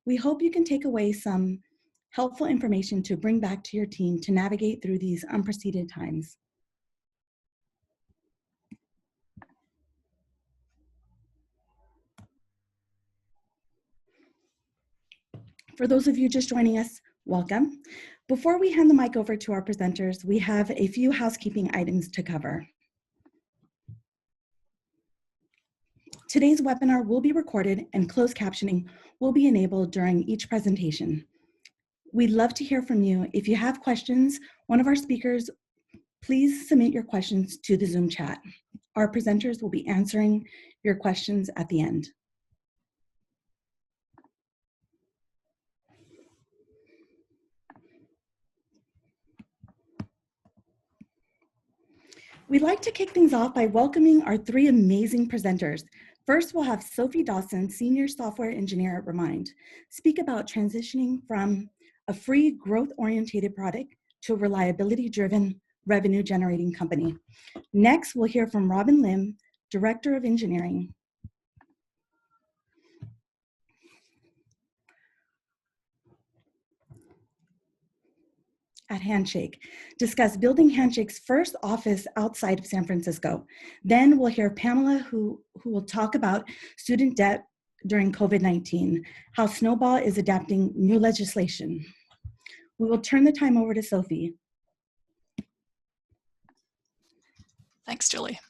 We hope you can take away some helpful information to bring back to your team to navigate through these unprecedented times. For those of you just joining us, welcome. Before we hand the mic over to our presenters, we have a few housekeeping items to cover. Today's webinar will be recorded and closed captioning will be enabled during each presentation. We'd love to hear from you. If you have questions, one of our speakers, please submit your questions to the Zoom chat. Our presenters will be answering your questions at the end. We'd like to kick things off by welcoming our three amazing presenters. First, we'll have Sophie Dawson, Senior Software Engineer at Remind, speak about transitioning from a free growth-oriented product to a reliability-driven revenue-generating company. Next, we'll hear from Robin Lim, Director of Engineering at Handshake, discuss building Handshake's first office outside of San Francisco. Then we'll hear Pamela, who will talk about student debt during COVID-19, how Snowball is adapting new legislation. We will turn the time over to Sophie. Thanks, Julie.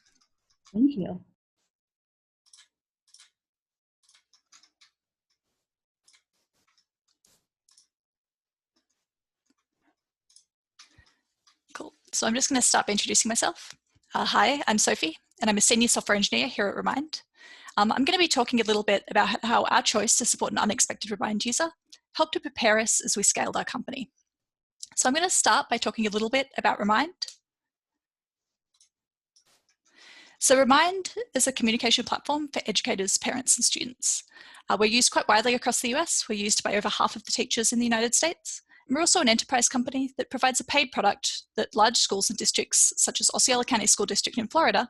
Thank you. Cool. So I'm just going to start by introducing myself. Hi, I'm Sophie, and I'm a Senior Software Engineer here at Remind. I'm going to be talking a little bit about how our choice to support an unexpected Remind user helped to prepare us as we scaled our company. So I'm going to start by talking a little bit about Remind. So Remind is a communication platform for educators, parents, and students. We're used quite widely across the US. We're used by over half of the teachers in the United States. And we're also an enterprise company that provides a paid product that large schools and districts, such as Osceola County School District in Florida,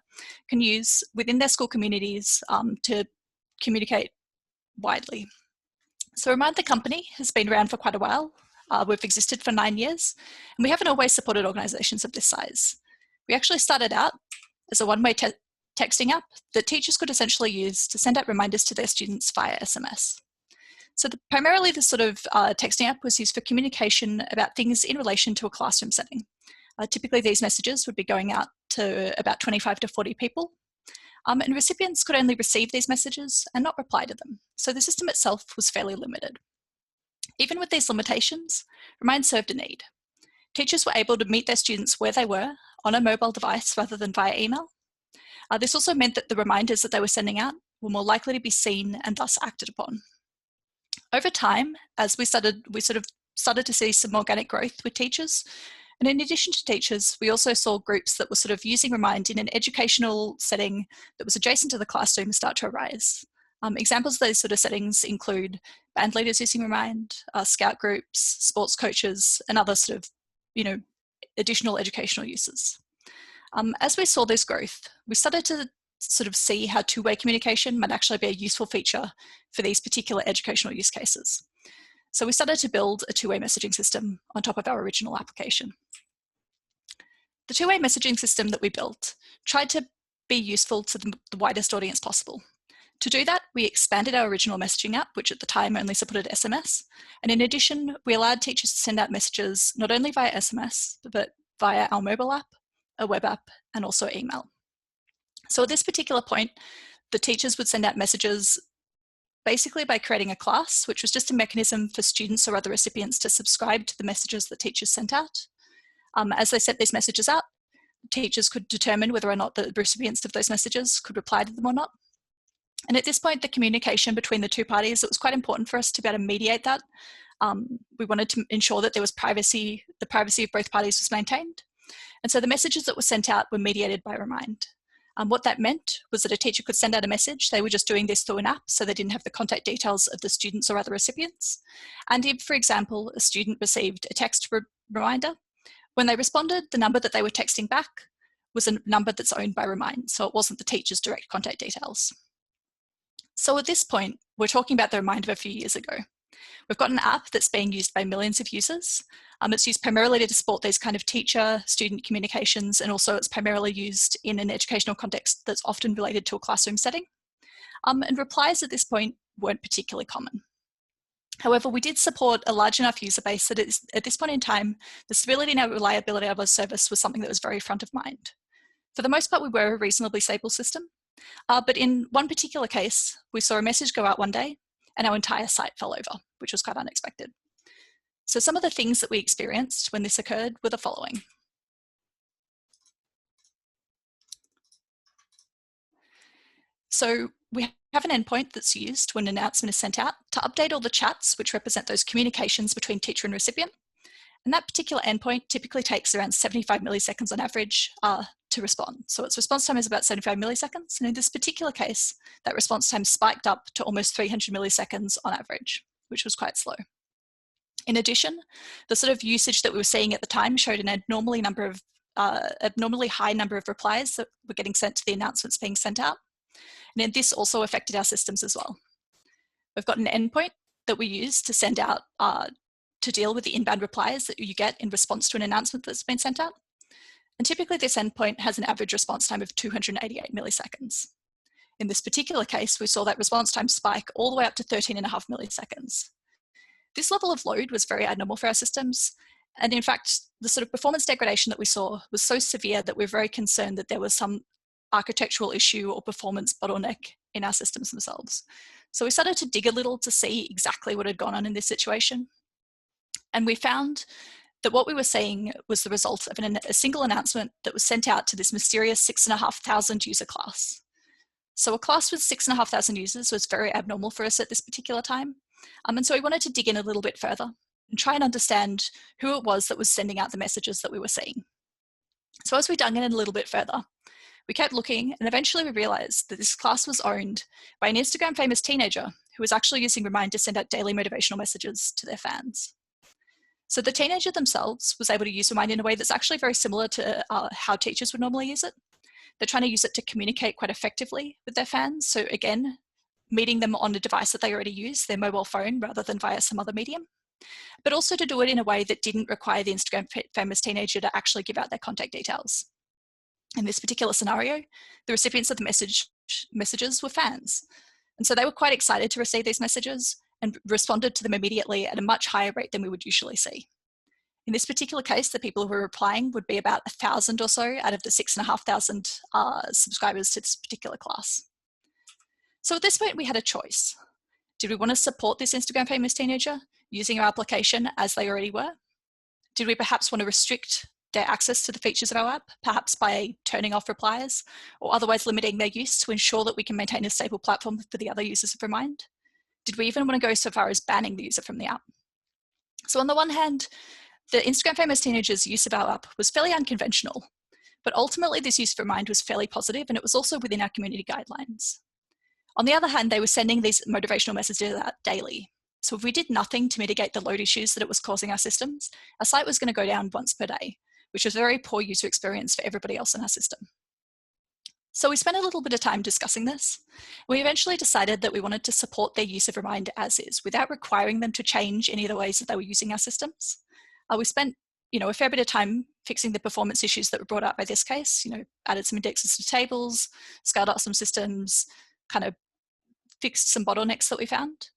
can use within their school communities to communicate widely. So Remind the company has been around for quite a while. We've existed for 9 years, and we haven't always supported organizations of this size. We actually started out as a one-way texting app that teachers could essentially use to send out reminders to their students via SMS. So primarily this sort of texting app was used for communication about things in relation to a classroom setting. Typically these messages would be going out to about 25 to 40 people, and recipients could only receive these messages and not reply to them. So the system itself was fairly limited. Even with these limitations, Remind served a need. Teachers were able to meet their students where they were on a mobile device rather than via email. This also meant that the reminders that they were sending out were more likely to be seen and thus acted upon. Over time, as we sort of started to see some organic growth with teachers. And in addition to teachers, we also saw groups that were sort of using Remind in an educational setting that was adjacent to the classroom start to arise. Examples of those sort of settings include band leaders using Remind, scout groups, sports coaches, and other sort of, additional educational uses. As we saw this growth, we started to sort of see how two-way communication might actually be a useful feature for these particular educational use cases. So we started to build a two-way messaging system on top of our original application. The two-way messaging system that we built tried to be useful to the widest audience possible. To do that, we expanded our original messaging app, which at the time only supported SMS. And in addition, we allowed teachers to send out messages not only via SMS, but via our mobile app, a web app, and also email. So at this particular point, the teachers would send out messages basically by creating a class, which was just a mechanism for students or other recipients to subscribe to the messages that teachers sent out. As they sent these messages out, teachers could determine whether or not the recipients of those messages could reply to them or not. And at this point, the communication between the two parties, it was quite important for us to be able to mediate that. We wanted to ensure that there was privacy, the privacy of both parties was maintained. And so the messages that were sent out were mediated by Remind. What that meant was that a teacher could send out a message. They were just doing this through an app, so they didn't have the contact details of the students or other recipients. And if, for example, a student received a text reminder, when they responded, the number that they were texting back was a number that's owned by Remind, so it wasn't the teacher's direct contact details. So at this point, we're talking about the Remind of a few years ago. We've got an app that's being used by millions of users. It's used primarily to support these kind of teacher-student communications, and also it's primarily used in an educational context that's often related to a classroom setting. And replies at this point weren't particularly common. However, we did support a large enough user base that at this point in time, the stability and reliability of our service was something that was very front of mind. For the most part, we were a reasonably stable system, but in one particular case, we saw a message go out one day and our entire site fell over, which was quite unexpected. So some of the things that we experienced when this occurred were the following. So we have an endpoint that's used when an announcement is sent out to update all the chats, which represent those communications between teacher and recipient. And that particular endpoint typically takes around 75 milliseconds on average to respond. So its response time is about 75 milliseconds. And in this particular case, that response time spiked up to almost 300 milliseconds on average, which was quite slow. In addition, the sort of usage that we were seeing at the time showed an abnormally high number of replies that were getting sent to the announcements being sent out. And then this also affected our systems as well. We've got an endpoint that we use to send out, to deal with the inbound replies that you get in response to an announcement that's been sent out. And typically this endpoint has an average response time of 288 milliseconds. In this particular case, we saw that response time spike all the way up to 13.5 milliseconds. This level of load was very abnormal for our systems. And in fact, the sort of performance degradation that we saw was so severe that we're very concerned that there was some architectural issue or performance bottleneck in our systems themselves. So we started to dig a little to see exactly what had gone on in this situation. And we found that what we were seeing was the result of a single announcement that was sent out to this mysterious 6,500 user class. So a class with 6,500 users was very abnormal for us at this particular time. And so we wanted to dig in a little bit further and try and understand who it was that was sending out the messages that we were seeing. So as we dug in a little bit further, we kept looking, and eventually we realized that this class was owned by an Instagram famous teenager who was actually using Remind to send out daily motivational messages to their fans. So the teenager themselves was able to use Remind in a way that's actually very similar to how teachers would normally use it. They're trying to use it to communicate quite effectively with their fans. So again, meeting them on a device that they already use, their mobile phone, rather than via some other medium. But also to do it in a way that didn't require the Instagram famous teenager to actually give out their contact details. In this particular scenario, the recipients of the messages were fans. And so they were quite excited to receive these messages and responded to them immediately at a much higher rate than we would usually see. In this particular case, the people who were replying would be about 1,000 or so out of the 6,500 subscribers to this particular class. So at this point, we had a choice. Did we want to support this Instagram famous teenager using our application as they already were? Did we perhaps want to restrict their access to the features of our app, perhaps by turning off replies or otherwise limiting their use to ensure that we can maintain a stable platform for the other users of Remind? Did we even want to go so far as banning the user from the app? So on the one hand, the Instagram famous teenager's use of our app was fairly unconventional, but ultimately this use of Remind was fairly positive, and it was also within our community guidelines. On the other hand, they were sending these motivational messages out daily. So if we did nothing to mitigate the load issues that it was causing our systems, our site was going to go down once per day, which was a very poor user experience for everybody else in our system. So we spent a little bit of time discussing this. We eventually decided that we wanted to support their use of Remind as is, without requiring them to change any of the ways that they were using our systems. We spent a fair bit of time fixing the performance issues that were brought up by this case, added some indexes to tables, scaled up some systems, kind of fixed some bottlenecks that we found.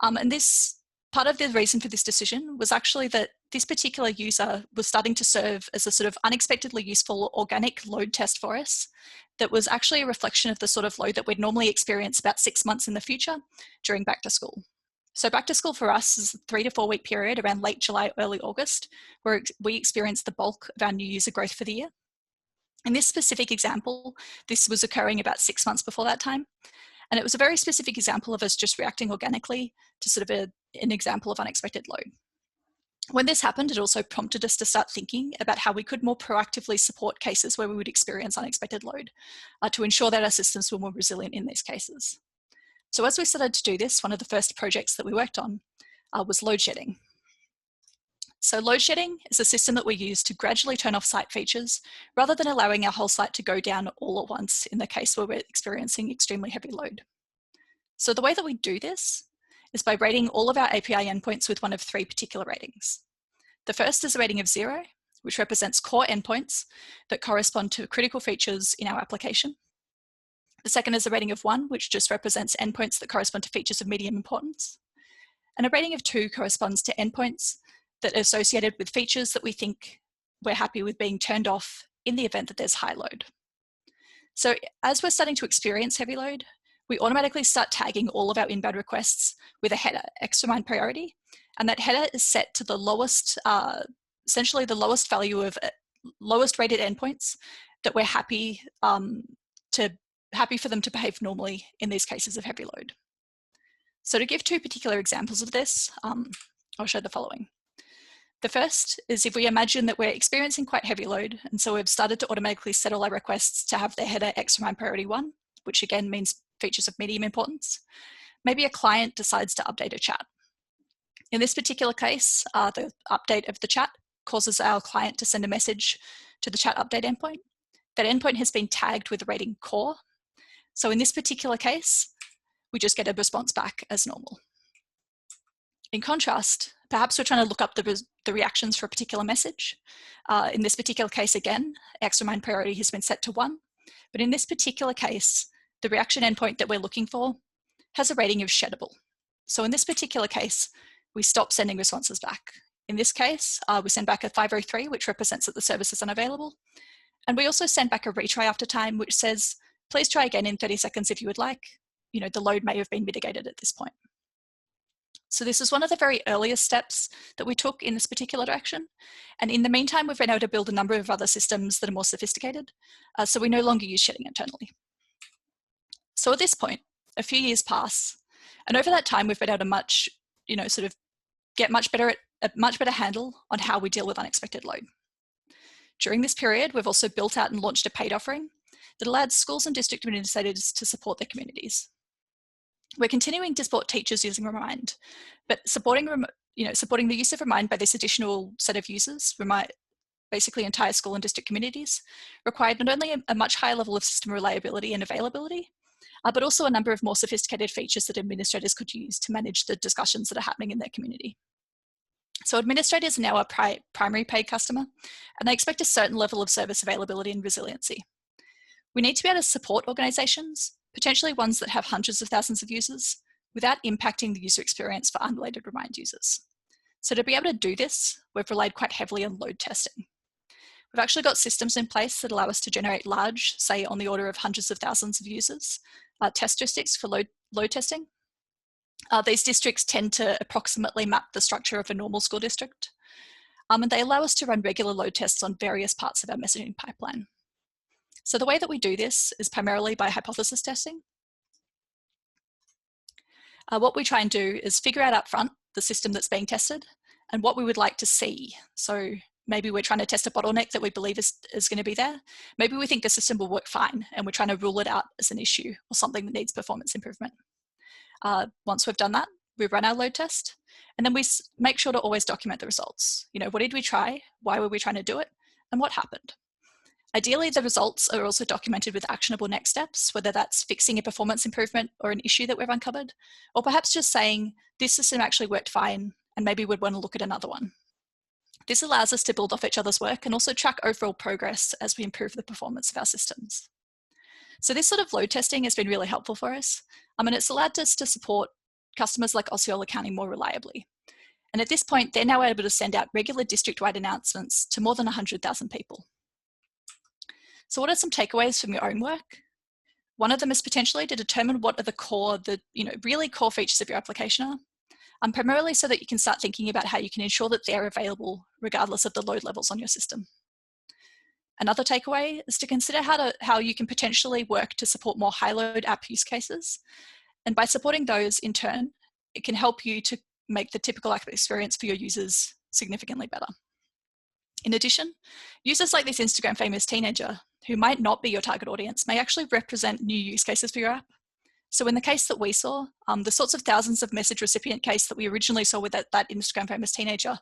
And this part of the reason for this decision was actually that this particular user was starting to serve as a sort of unexpectedly useful organic load test for us that was actually a reflection of the sort of load that we'd normally experience about 6 months in the future during back to school. So back to school for us is a 3 to 4 week period around late July, early August, where we experience the bulk of our new user growth for the year. In this specific example, this was occurring about 6 months before that time. And it was a very specific example of us just reacting organically to sort of an example of unexpected load. When this happened, it also prompted us to start thinking about how we could more proactively support cases where we would experience unexpected load to ensure that our systems were more resilient in these cases. So as we started to do this, one of the first projects that we worked on was load shedding. So load shedding is a system that we use to gradually turn off site features rather than allowing our whole site to go down all at once in the case where we're experiencing extremely heavy load. So the way that we do this is by rating all of our API endpoints with one of three particular ratings. The first is a rating of 0, which represents core endpoints that correspond to critical features in our application. The second is a rating of 1, which just represents endpoints that correspond to features of medium importance. And a rating of 2 corresponds to endpoints that are associated with features that we think we're happy with being turned off in the event that there's high load. So as we're starting to experience heavy load, we automatically start tagging all of our inbound requests with a header, extra-mine priority, and that header is set to the lowest, essentially the lowest value of lowest rated endpoints that we're happy for them to behave normally in these cases of heavy load. So to give two particular examples of this, I'll show the following. The first is if we imagine that we're experiencing quite heavy load, and so we've started to automatically set all our requests to have their header extra-mine priority 1, which again means features of medium importance. Maybe a client decides to update a chat. In this particular case, the update of the chat causes our client to send a message to the chat update endpoint. That endpoint has been tagged with the rating core. So in this particular case, we just get a response back as normal. In contrast, perhaps we're trying to look up the reactions for a particular message. In this particular case, again, extra-mine priority has been set to 1. But in this particular case, the reaction endpoint that we're looking for has a rating of sheddable. So in this particular case, we stop sending responses back. In this case, we send back a 503, which represents that the service is unavailable. And we also send back a retry after time, which says, please try again in 30 seconds if you would like. The load may have been mitigated at this point. So this is one of the very earliest steps that we took in this particular direction. And in the meantime, we've been able to build a number of other systems that are more sophisticated. So we no longer use shedding internally. So at this point, a few years pass. And over that time, we've been able to get a much better handle on how we deal with unexpected load. During this period, we've also built out and launched a paid offering that allowed schools and district administrators to support their communities. We're continuing to support teachers using Remind, but supporting the use of Remind by this additional set of users, basically entire school and district communities, required not only a much higher level of system reliability and availability, but also a number of more sophisticated features that administrators could use to manage the discussions that are happening in their community. So administrators are now our primary paid customer, and they expect a certain level of service availability and resiliency. We need to be able to support organizations, potentially ones that have hundreds of thousands of users, without impacting the user experience for unrelated Remind users. So to be able to do this, we've relied quite heavily on load testing. We've actually got systems in place that allow us to generate large, say on the order of hundreds of thousands of users, test districts for load testing. These districts tend to approximately map the structure of a normal school district. And they allow us to run regular load tests on various parts of our messaging pipeline. So the way that we do this is primarily by hypothesis testing. What we try and do is figure out up front the system that's being tested and what we would like to see. So maybe we're trying to test a bottleneck that we believe is going to be there. Maybe we think the system will work fine and we're trying to rule it out as an issue or something that needs performance improvement. Once we've done that, we run our load test and then we make sure to always document the results. What did we try? Why were we trying to do it? And what happened? Ideally, the results are also documented with actionable next steps, whether that's fixing a performance improvement or an issue that we've uncovered, or perhaps just saying, this system actually worked fine, and maybe we'd want to look at another one. This allows us to build off each other's work and also track overall progress as we improve the performance of our systems. So this sort of load testing has been really helpful for us, and it's allowed us to support customers like Osceola County more reliably. And at this point, they're now able to send out regular district-wide announcements to more than 100,000 people. So what are some takeaways from your own work? One of them is potentially to determine what are the really core features of your application are, primarily so that you can start thinking about how you can ensure that they're available regardless of the load levels on your system. Another takeaway is to consider how you can potentially work to support more high-load app use cases. And by supporting those in turn, it can help you to make the typical app experience for your users significantly better. In addition, users like this Instagram famous teenager, who might not be your target audience, may actually represent new use cases for your app. So in the case that we saw, the sorts of thousands of message recipient case that we originally saw with that Instagram famous teenager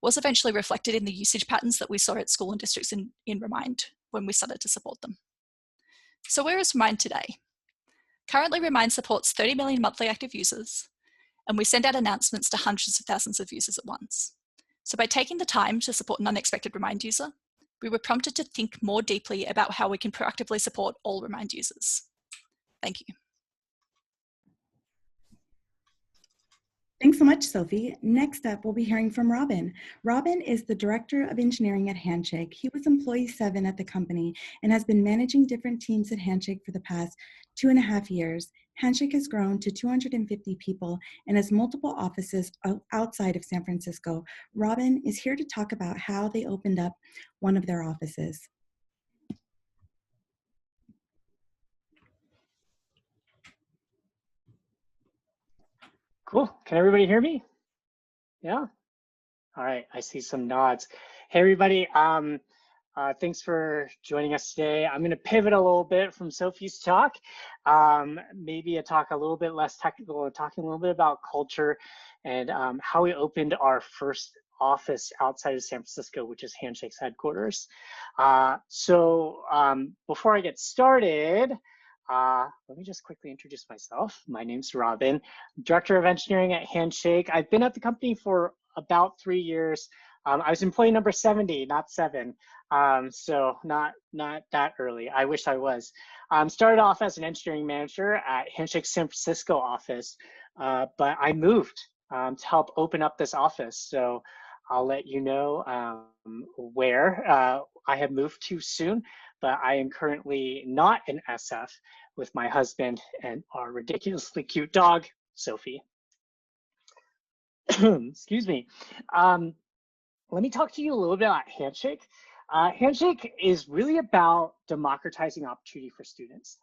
was eventually reflected in the usage patterns that we saw at school and districts in Remind when we started to support them. So where is Remind today? Currently, Remind supports 30 million monthly active users, and we send out announcements to hundreds of thousands of users at once. So by taking the time to support an unexpected Remind user, we were prompted to think more deeply about how we can proactively support all Remind users. Thank you. Thanks so much, Sophie. Next up, we'll be hearing from Robin. Robin is the Director of Engineering at Handshake. He was employee 7 at the company and has been managing different teams at Handshake for the past 2.5 years. Handshake has grown to 250 people and has multiple offices outside of San Francisco. Robin is here to talk about how they opened up one of their offices. Cool. Can everybody hear me? Yeah? All right. I see some nods. Hey, everybody. Thanks for joining us today. I'm going to pivot a little bit from Sophie's talk, maybe a talk a little bit less technical, and talking a little bit about culture and how we opened our first office outside of San Francisco, which is Handshake's headquarters. Before I get started, let me just quickly introduce myself. My name's Robin, Director of Engineering at Handshake. I've been at the company for about 3 years. I was employee number 70, not 7, so not that early. I wish I was. Started off as an engineering manager at Handshake's San Francisco office, but I moved to help open up this office. So I'll let you know where I have moved to soon, but I am currently not in SF with my husband and our ridiculously cute dog, Sophie. Excuse me. Let me talk to you a little bit about Handshake. Handshake is really about democratizing opportunity for students.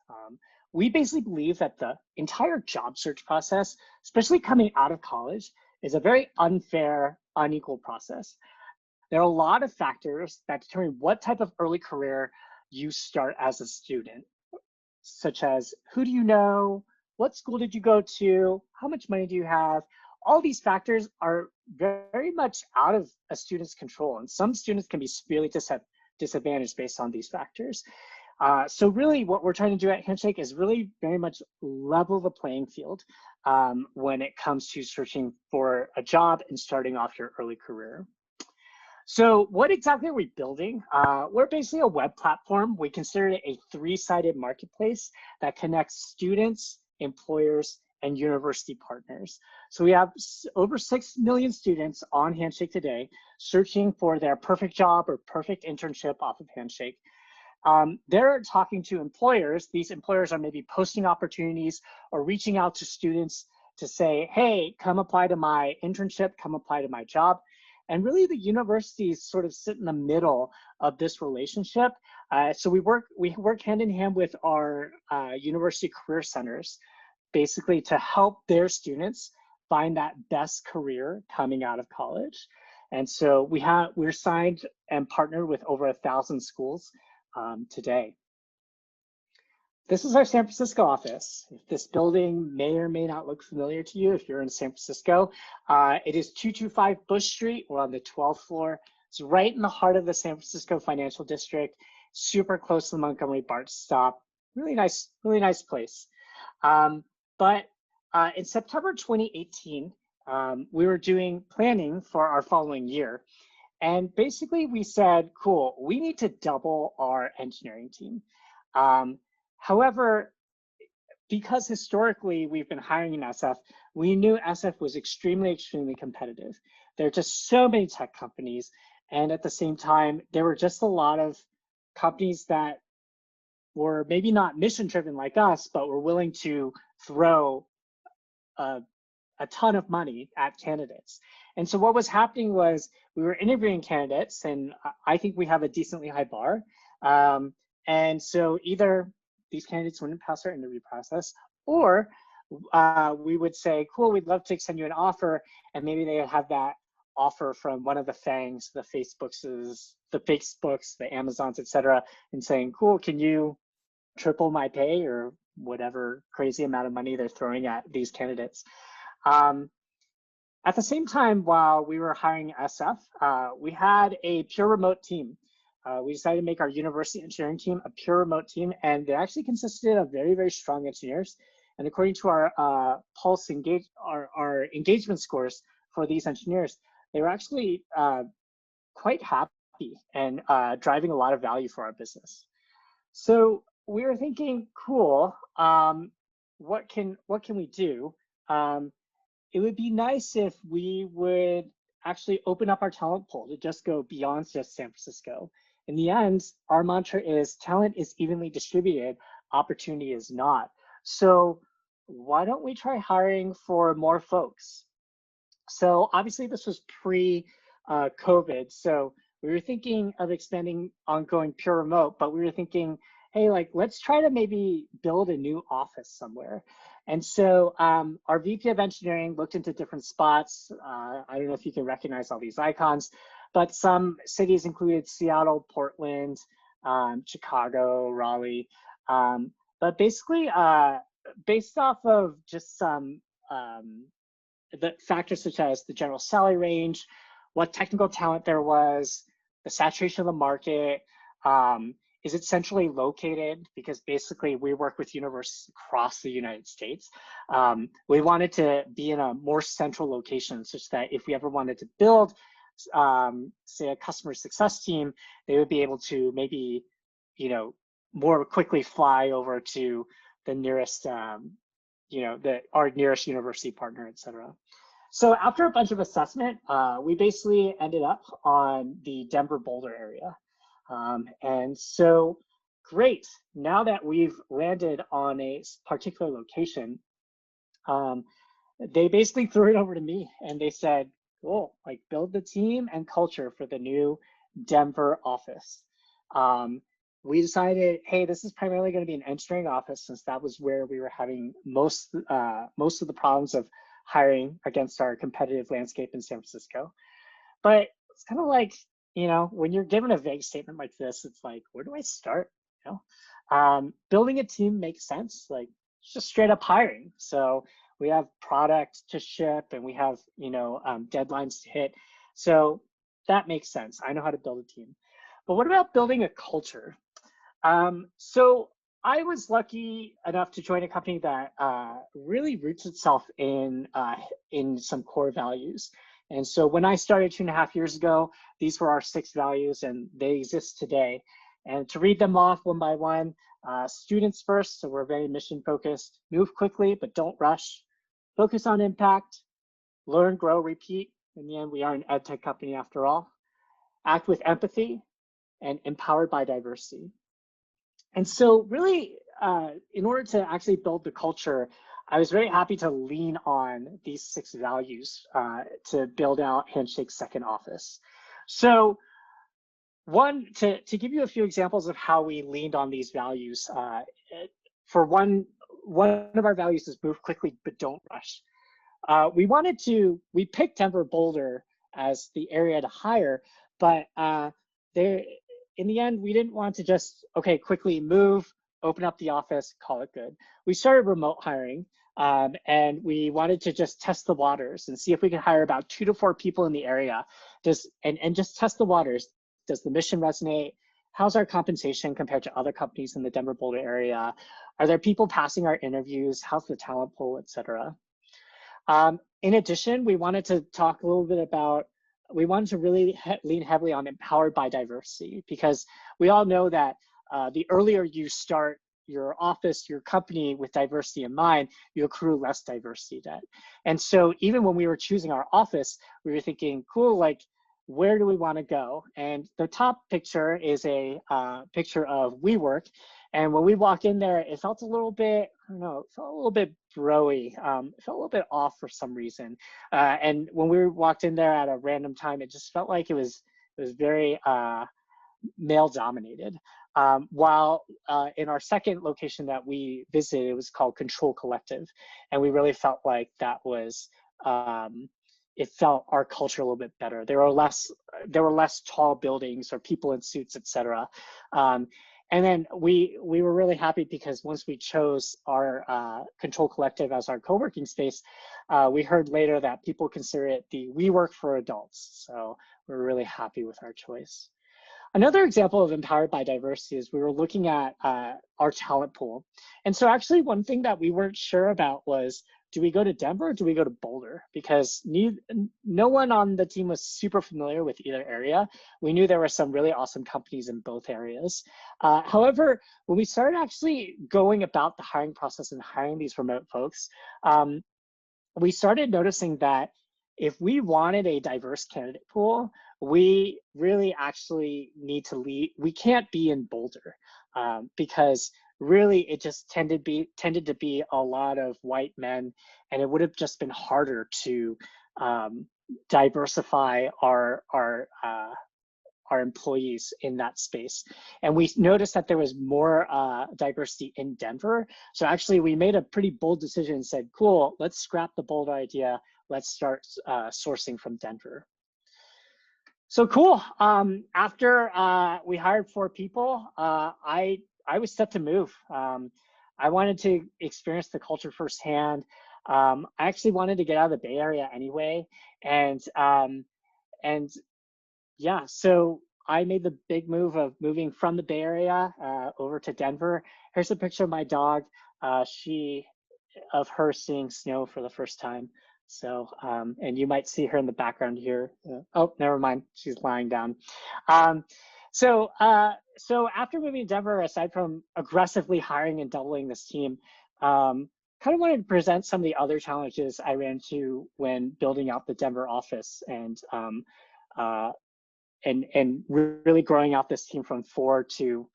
We basically believe that the entire job search process, especially coming out of college, is a very unfair, unequal process. There are a lot of factors that determine what type of early career you start as a student, such as who do you know, what school did you go to, how much money do you have. All these factors are very much out of a student's control, and some students can be severely disadvantaged based on these factors. So really what we're trying to do at Handshake is really very much level the playing field when it comes to searching for a job and starting off your early career. So what exactly are we building? We're basically a web platform. We consider it a 3-sided marketplace that connects students, employers, and university partners. So we have over 6 million students on Handshake today searching for their perfect job or perfect internship off of Handshake. They're talking to employers. These employers are maybe posting opportunities or reaching out to students to say, hey, come apply to my internship, come apply to my job. And really the universities sort of sit in the middle of this relationship. So we work hand in hand with our university career centers, basically to help their students find that best career coming out of college. And so we're signed and partnered with over 1,000 schools today. This is our San Francisco office. This building may or may not look familiar to you if you're in San Francisco. It is 225 Bush Street. We're on the 12th floor. It's right in the heart of the San Francisco Financial District, super close to the Montgomery BART stop. Really nice place. But in September 2018, we were doing planning for our following year. And basically we said, cool, we need to double our engineering team. However, because historically we've been hiring in SF, we knew SF was extremely competitive. There are just so many tech companies. And at the same time, there were just a lot of companies that were maybe not mission driven like us, but were willing to throw a ton of money at candidates. And so what was happening was we were interviewing candidates, and I think we have a decently high bar. And so either these candidates wouldn't pass our interview process, or we would say, cool, we'd love to extend you an offer, and maybe they would have that offer from one of the FANGs, the Facebooks, the Amazons, etc., and saying, cool, can you triple my pay or whatever crazy amount of money they're throwing at these candidates. At the same time, while we were hiring SF, we had a pure remote team. We decided to make our university engineering team a pure remote team, and they actually consisted of very, very strong engineers. And according to our our engagement scores for these engineers, they were actually quite happy and driving a lot of value for our business. So we were thinking, cool, what can we do? It would be nice if we would actually open up our talent pool to just go beyond just San Francisco. In the end, our mantra is talent is evenly distributed, opportunity is not. So why don't we try hiring for more folks? So obviously this was pre-COVID. So we were thinking of expanding ongoing pure remote, but we were thinking, hey, like, let's try to maybe build a new office somewhere. And so our VP of engineering looked into different spots. I don't know if you can recognize all these icons, but some cities included Seattle, Portland, Chicago, Raleigh. But basically, based off of just some the factors such as the general salary range, what technical talent there was, the saturation of the market, is it centrally located? Because basically we work with universities across the United States. We wanted to be in a more central location such that if we ever wanted to build, say, a customer success team, they would be able to maybe, you know, more quickly fly over to the nearest, you know, our nearest university partner, et cetera. So after a bunch of assessment, we basically ended up on the Denver Boulder area. And so great, now that we've landed on a particular location, they basically threw it over to me and they said, cool, like build the team and culture for the new Denver office. We decided, hey, this is primarily going to be an engineering office since that was where we were having most of the problems of hiring against our competitive landscape in San Francisco. But it's kind of like, you know, when you're given a vague statement like this, it's like, where do I start? You know, building a team makes sense, like just straight up hiring. So we have product to ship and we have, you know, deadlines to hit. So that makes sense. I know how to build a team. But what about building a culture? So I was lucky enough to join a company that really roots itself in some core values. And so when I started 2.5 years ago, these were our 6 values and they exist today. And to read them off one by one, students first, so we're very mission focused, move quickly, but don't rush, focus on impact, learn, grow, repeat. In the end, we are an ed tech company after all. Act with empathy and empowered by diversity. And so really, in order to actually build the culture, I was very happy to lean on these 6 values to build out Handshake's second office. So to give you a few examples of how we leaned on these values, for one of our values is move quickly, but don't rush. We picked Denver Boulder as the area to hire, but in the end, we didn't want to just, okay, quickly move, open up the office, call it good. We started remote hiring and we wanted to just test the waters and see if we could hire about 2 to 4 people in the area and just test the waters. Does the mission resonate? How's our compensation compared to other companies in the Denver Boulder area? Are there people passing our interviews? How's the talent pool, et cetera? In addition, we wanted to talk a little bit about, we wanted to really lean heavily on empowered by diversity, because we all know that the earlier you start your office, your company with diversity in mind, you accrue less diversity debt. And so even when we were choosing our office, we were thinking, cool, like, where do we want to go? And the top picture is a picture of WeWork. And when we walked in there, it felt a little bit, I don't know, it felt a little bit bro-y. It felt a little bit off for some reason. And when we walked in there at a random time, it just felt like it was very male dominated. While in our second location that we visited, it was called Control Collective. And we really felt like that was, it felt our culture a little bit better. There were less tall buildings or people in suits, et cetera. And then we were really happy because once we chose our Control Collective as our co-working space, we heard later that people consider it the WeWork for adults. So we're really happy with our choice. Another example of empowered by diversity is we were looking at our talent pool. And so actually one thing that we weren't sure about was, do we go to Denver or do we go to Boulder? Because no one on the team was super familiar with either area. We knew there were some really awesome companies in both areas. However, when we started actually going about the hiring process and hiring these remote folks, we started noticing that if we wanted a diverse candidate pool, we really actually need to leave. We can't be in Boulder because really it just tended to be a lot of white men, and it would have just been harder to diversify our employees in that space. And we noticed that there was more diversity in Denver. So actually we made a pretty bold decision and said, cool, let's scrap the Boulder idea. Let's start sourcing from Denver. So cool. After we hired 4 people, I was set to move. I wanted to experience the culture firsthand. I actually wanted to get out of the Bay Area anyway. And yeah, so I made the big move of moving from the Bay Area over to Denver. Here's a picture of my dog. Of her seeing snow for the first time. So, and you might see her in the background here. Oh, never mind, she's lying down. So after moving to Denver, aside from aggressively hiring and doubling this team, kind of wanted to present some of the other challenges I ran into when building out the Denver office and really growing out this team from 4 to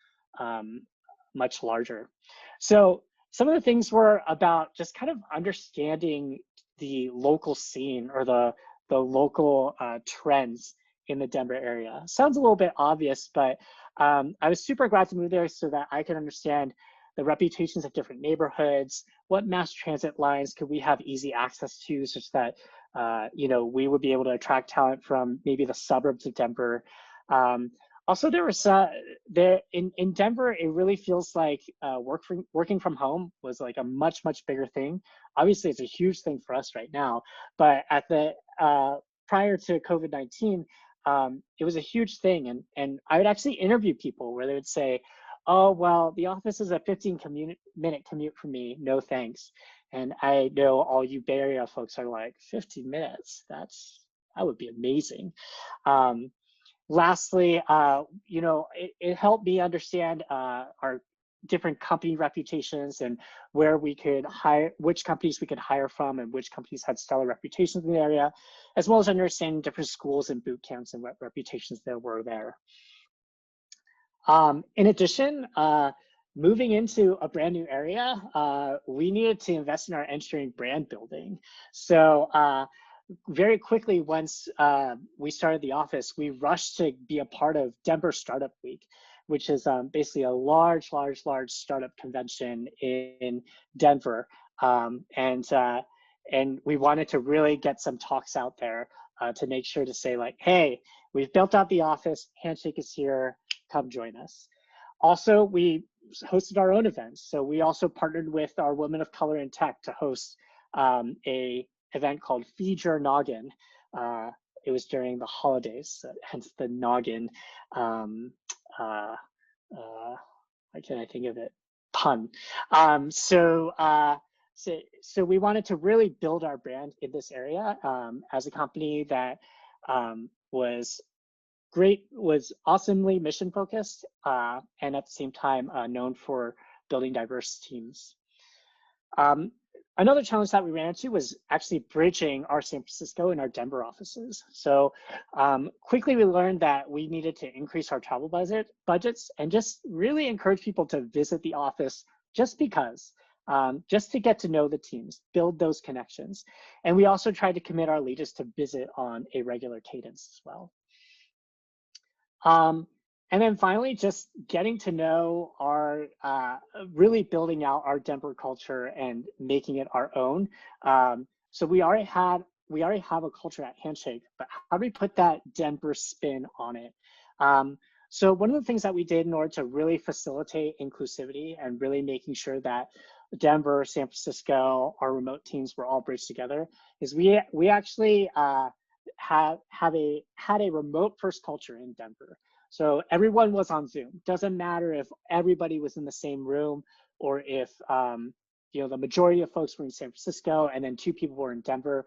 much larger. So some of the things were about just kind of understanding the local scene or the local trends in the Denver area. Sounds a little bit obvious, but I was super glad to move there so that I could understand the reputations of different neighborhoods, what mass transit lines could we have easy access to such that we would be able to attract talent from maybe the suburbs of Denver. Also, there was in Denver, it really feels like working from home was like a much bigger thing. Obviously, it's a huge thing for us right now, but at the prior to COVID-19, it was a huge thing, and I would actually interview people where they would say, "Oh, well, the office is a 15-minute commute for me. No thanks." And I know all you Bay Area folks are like, 15 minutes? That would be amazing. Lastly, it helped me understand our different company reputations and where we could hire, which companies we could hire from and which companies had stellar reputations in the area, as well as understanding different schools and boot camps and what reputations there were there. In addition, moving into a brand new area, we needed to invest in our engineering brand building. So very quickly, once we started the office, we rushed to be a part of Denver Startup Week, which is basically a large startup convention in Denver. And we wanted to really get some talks out there to make sure to say like, hey, we've built out the office, Handshake is here, come join us. Also, we hosted our own events. So we also partnered with our Women of Color in Tech to host a event called Feed Your Noggin. It was during the holidays, hence the noggin. Why can't I think of it? Pun. So we wanted to really build our brand in this area as a company that was awesomely mission focused and at the same time known for building diverse teams. Another challenge that we ran into was actually bridging our San Francisco and our Denver offices. So quickly we learned that we needed to increase our travel budgets and just really encourage people to visit the office just because, just to get to know the teams, build those connections. And we also tried to commit our leaders to visit on a regular cadence as well. And then finally, just getting to know our, really building out our Denver culture and making it our own. So we already have a culture at Handshake, but how do we put that Denver spin on it? So one of the things that we did in order to really facilitate inclusivity and really making sure that Denver, San Francisco, our remote teams were all bridged together is we actually had a remote first culture in Denver. So everyone was on Zoom. Doesn't matter if everybody was in the same room or if the majority of folks were in San Francisco and then 2 people were in Denver.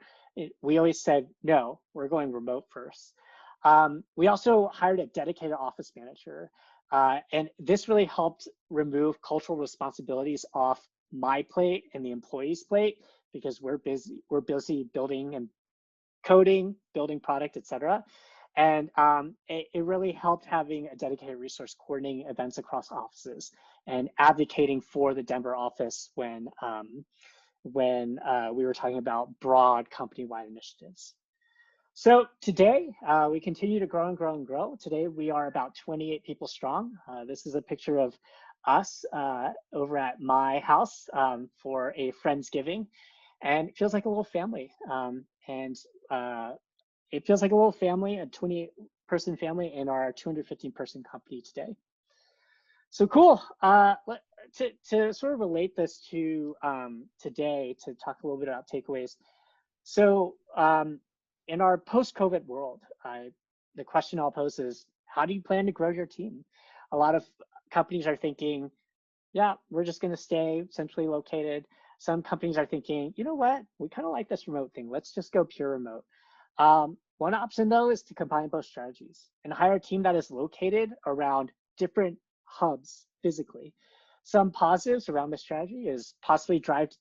We always said, no, we're going remote first. We also hired a dedicated office manager. And this really helped remove cultural responsibilities off my plate and the employee's plate, because we're busy building and coding, building product, et cetera. And it really helped having a dedicated resource coordinating events across offices and advocating for the Denver office when we were talking about broad company-wide initiatives. So today, we continue to grow and grow and grow. Today, we are about 28 people strong. This is a picture of us over at my house for a Friendsgiving. And it feels like a little family. It feels like a little family, a 28-person family in our 215-person company today. So cool. To sort of relate this to today, to talk a little bit about takeaways. So in our post-COVID world, the question I'll pose is, how do you plan to grow your team? A lot of companies are thinking, yeah, we're just going to stay centrally located. Some companies are thinking, you know what, we kind of like this remote thing. Let's just go pure remote. One option, though, is to combine both strategies and hire a team that is located around different hubs physically. Some positives around this strategy is possibly drive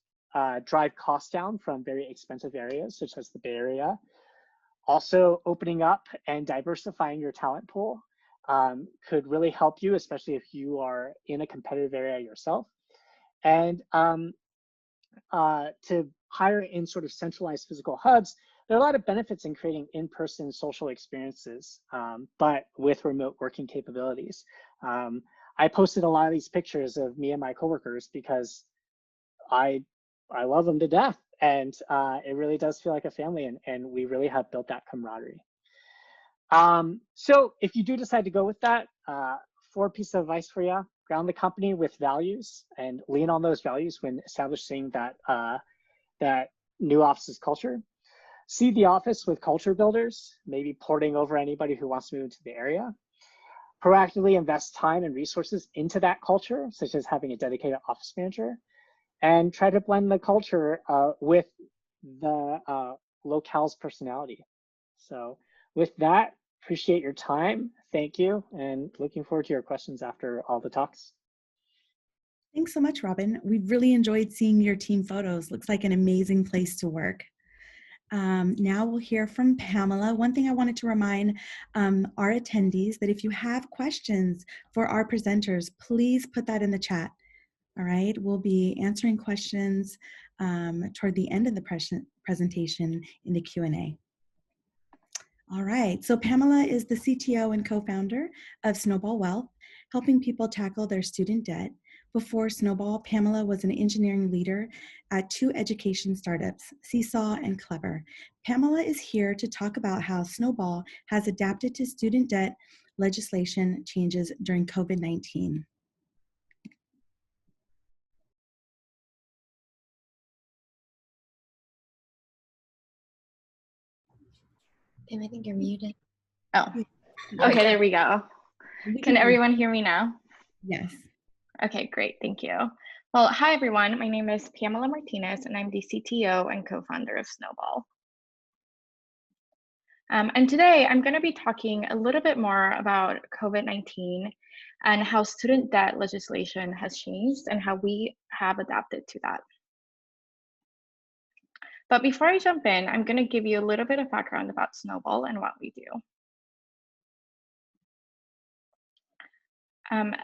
costs down from very expensive areas, such as the Bay Area. Also, opening up and diversifying your talent pool could really help you, especially if you are in a competitive area yourself. And to hire in sort of centralized physical hubs, there are a lot of benefits in creating in-person social experiences, but with remote working capabilities. I posted a lot of these pictures of me and my coworkers because I love them to death, and it really does feel like a family, and we really have built that camaraderie. So if you do decide to go with that, 4 pieces of advice for you: ground the company with values and lean on those values when establishing that new office's culture. See the office with culture builders, maybe porting over anybody who wants to move into the area. Proactively invest time and resources into that culture, such as having a dedicated office manager, and try to blend the culture with the locale's personality. So with that, appreciate your time. Thank you, and looking forward to your questions after all the talks. Thanks so much, Robin. We've really enjoyed seeing your team photos. Looks like an amazing place to work. Now we'll hear from Pamela. One thing I wanted to remind our attendees that if you have questions for our presenters, please put that in the chat. All right, we'll be answering questions toward the end of the presentation in the Q&A. All right, so Pamela is the CTO and co-founder of Snowball Wealth, helping people tackle their student debt. Before Snowball, Pamela was an engineering leader at 2 education startups, Seesaw and Clever. Pamela is here to talk about how Snowball has adapted to student debt legislation changes during COVID-19. Pam, I think you're muted. Oh, okay, there we go. Can everyone hear me now? Yes. Okay, great, thank you. Well, hi everyone, my name is Pamela Martinez and I'm the CTO and co-founder of Snowball. And today I'm going to be talking a little bit more about COVID-19 and how student debt legislation has changed and how we have adapted to that. But before I jump in, I'm going to give you a little bit of background about Snowball and what we do.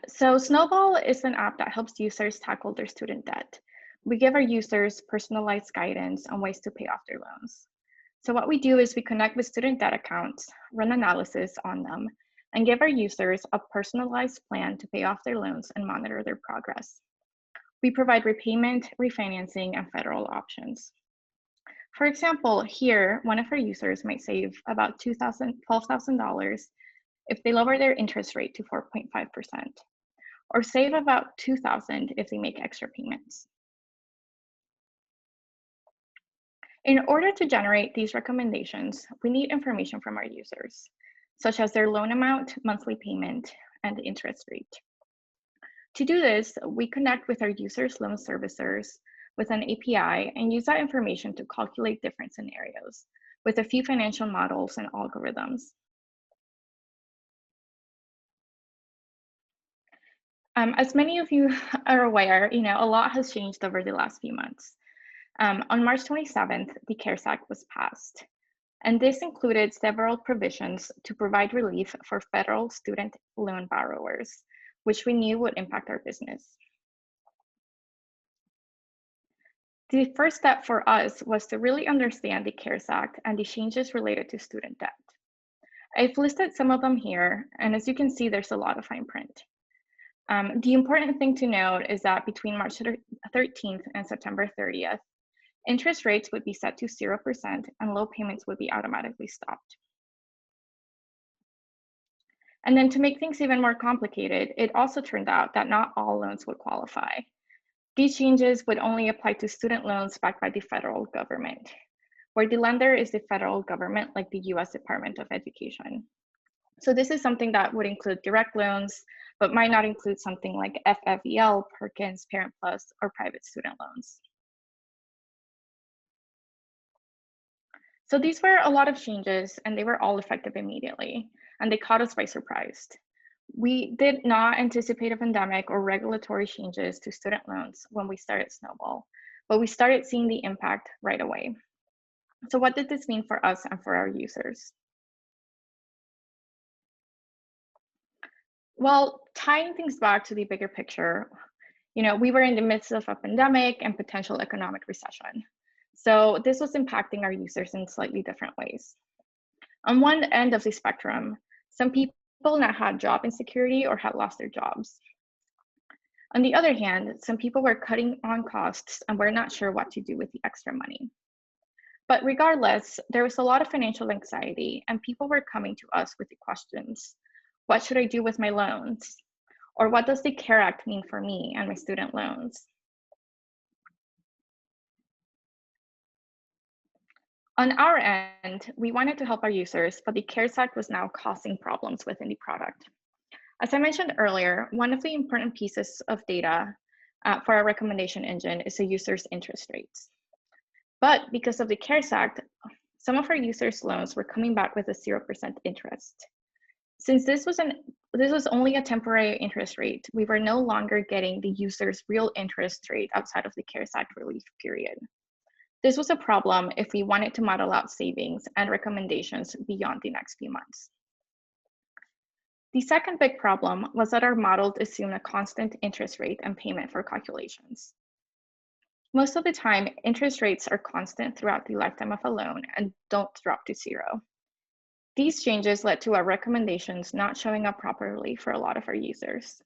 So Snowball is an app that helps users tackle their student debt. We give our users personalized guidance on ways to pay off their loans. So what we do is we connect with student debt accounts, run analysis on them, and give our users a personalized plan to pay off their loans and monitor their progress. We provide repayment, refinancing, and federal options. For example, here, one of our users might save about $12,000 if they lower their interest rate to 4.5%, or save about $2,000 if they make extra payments. In order to generate these recommendations, we need information from our users. such as their loan amount, monthly payment, and interest rate. To do this, we connect with our users' loan servicers with an API and use that information to calculate different scenarios with a few financial models and algorithms. As many of you are aware, a lot has changed over the last few months. On March 27th, the CARES Act was passed, and this included several provisions to provide relief for federal student loan borrowers, which we knew would impact our business. The first step for us was to really understand the CARES Act and the changes related to student debt. I've listed some of them here, and as you can see, there's a lot of fine print. The important thing to note is that between March 13th and September 30th, interest rates would be set to 0% and low payments would be automatically stopped. And then to make things even more complicated, it also turned out that not all loans would qualify. These changes would only apply to student loans backed by the federal government, where the lender is the federal government, like the US Department of Education. So this is something that would include direct loans, but might not include something like FFEL, Perkins, Parent Plus, or private student loans. So these were a lot of changes, and they were all effective immediately, and they caught us by surprise. We did not anticipate a pandemic or regulatory changes to student loans when we started Snowball, but we started seeing the impact right away. So what did this mean for us and for our users? Well, tying things back to the bigger picture, we were in the midst of a pandemic and potential economic recession. So this was impacting our users in slightly different ways. On one end of the spectrum, some people not had job insecurity or had lost their jobs. On the other hand, some people were cutting on costs and were not sure what to do with the extra money. But regardless, there was a lot of financial anxiety, and people were coming to us with the questions: what should I do with my loans? Or what does the CARE Act mean for me and my student loans? On our end, we wanted to help our users, but the CARES Act was now causing problems within the product. As I mentioned earlier, one of the important pieces of data for our recommendation engine is the user's interest rates. But because of the CARES Act, some of our users' loans were coming back with a 0% interest. Since this was only a temporary interest rate, we were no longer getting the user's real interest rate outside of the CARES Act relief period. This was a problem if we wanted to model out savings and recommendations beyond the next few months. The second big problem was that our models assumed a constant interest rate and payment for calculations. Most of the time, interest rates are constant throughout the lifetime of a loan and don't drop to 0. These changes led to our recommendations not showing up properly for a lot of our users.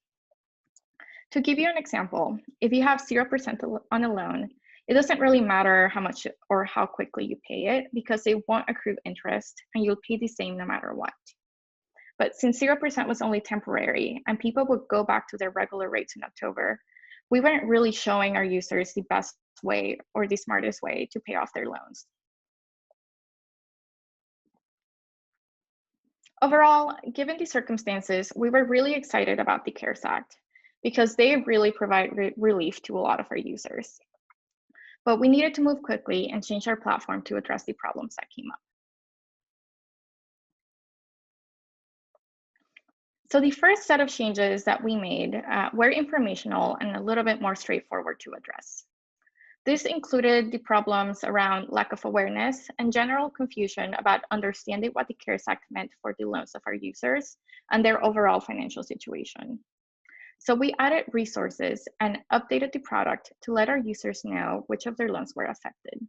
To give you an example, if you have 0% on a loan, it doesn't really matter how much or how quickly you pay it because they won't accrue interest and you'll pay the same no matter what. But since 0% was only temporary and people would go back to their regular rates in October, we weren't really showing our users the best way or the smartest way to pay off their loans. Overall, given the circumstances, we were really excited about the CARES Act because they really provide relief to a lot of our users. But we needed to move quickly and change our platform to address the problems that came up. So the first set of changes that we made were informational and a little bit more straightforward to address. This included the problems around lack of awareness and general confusion about understanding what the CARES Act meant for the loans of our users and their overall financial situation. So we added resources and updated the product to let our users know which of their loans were affected.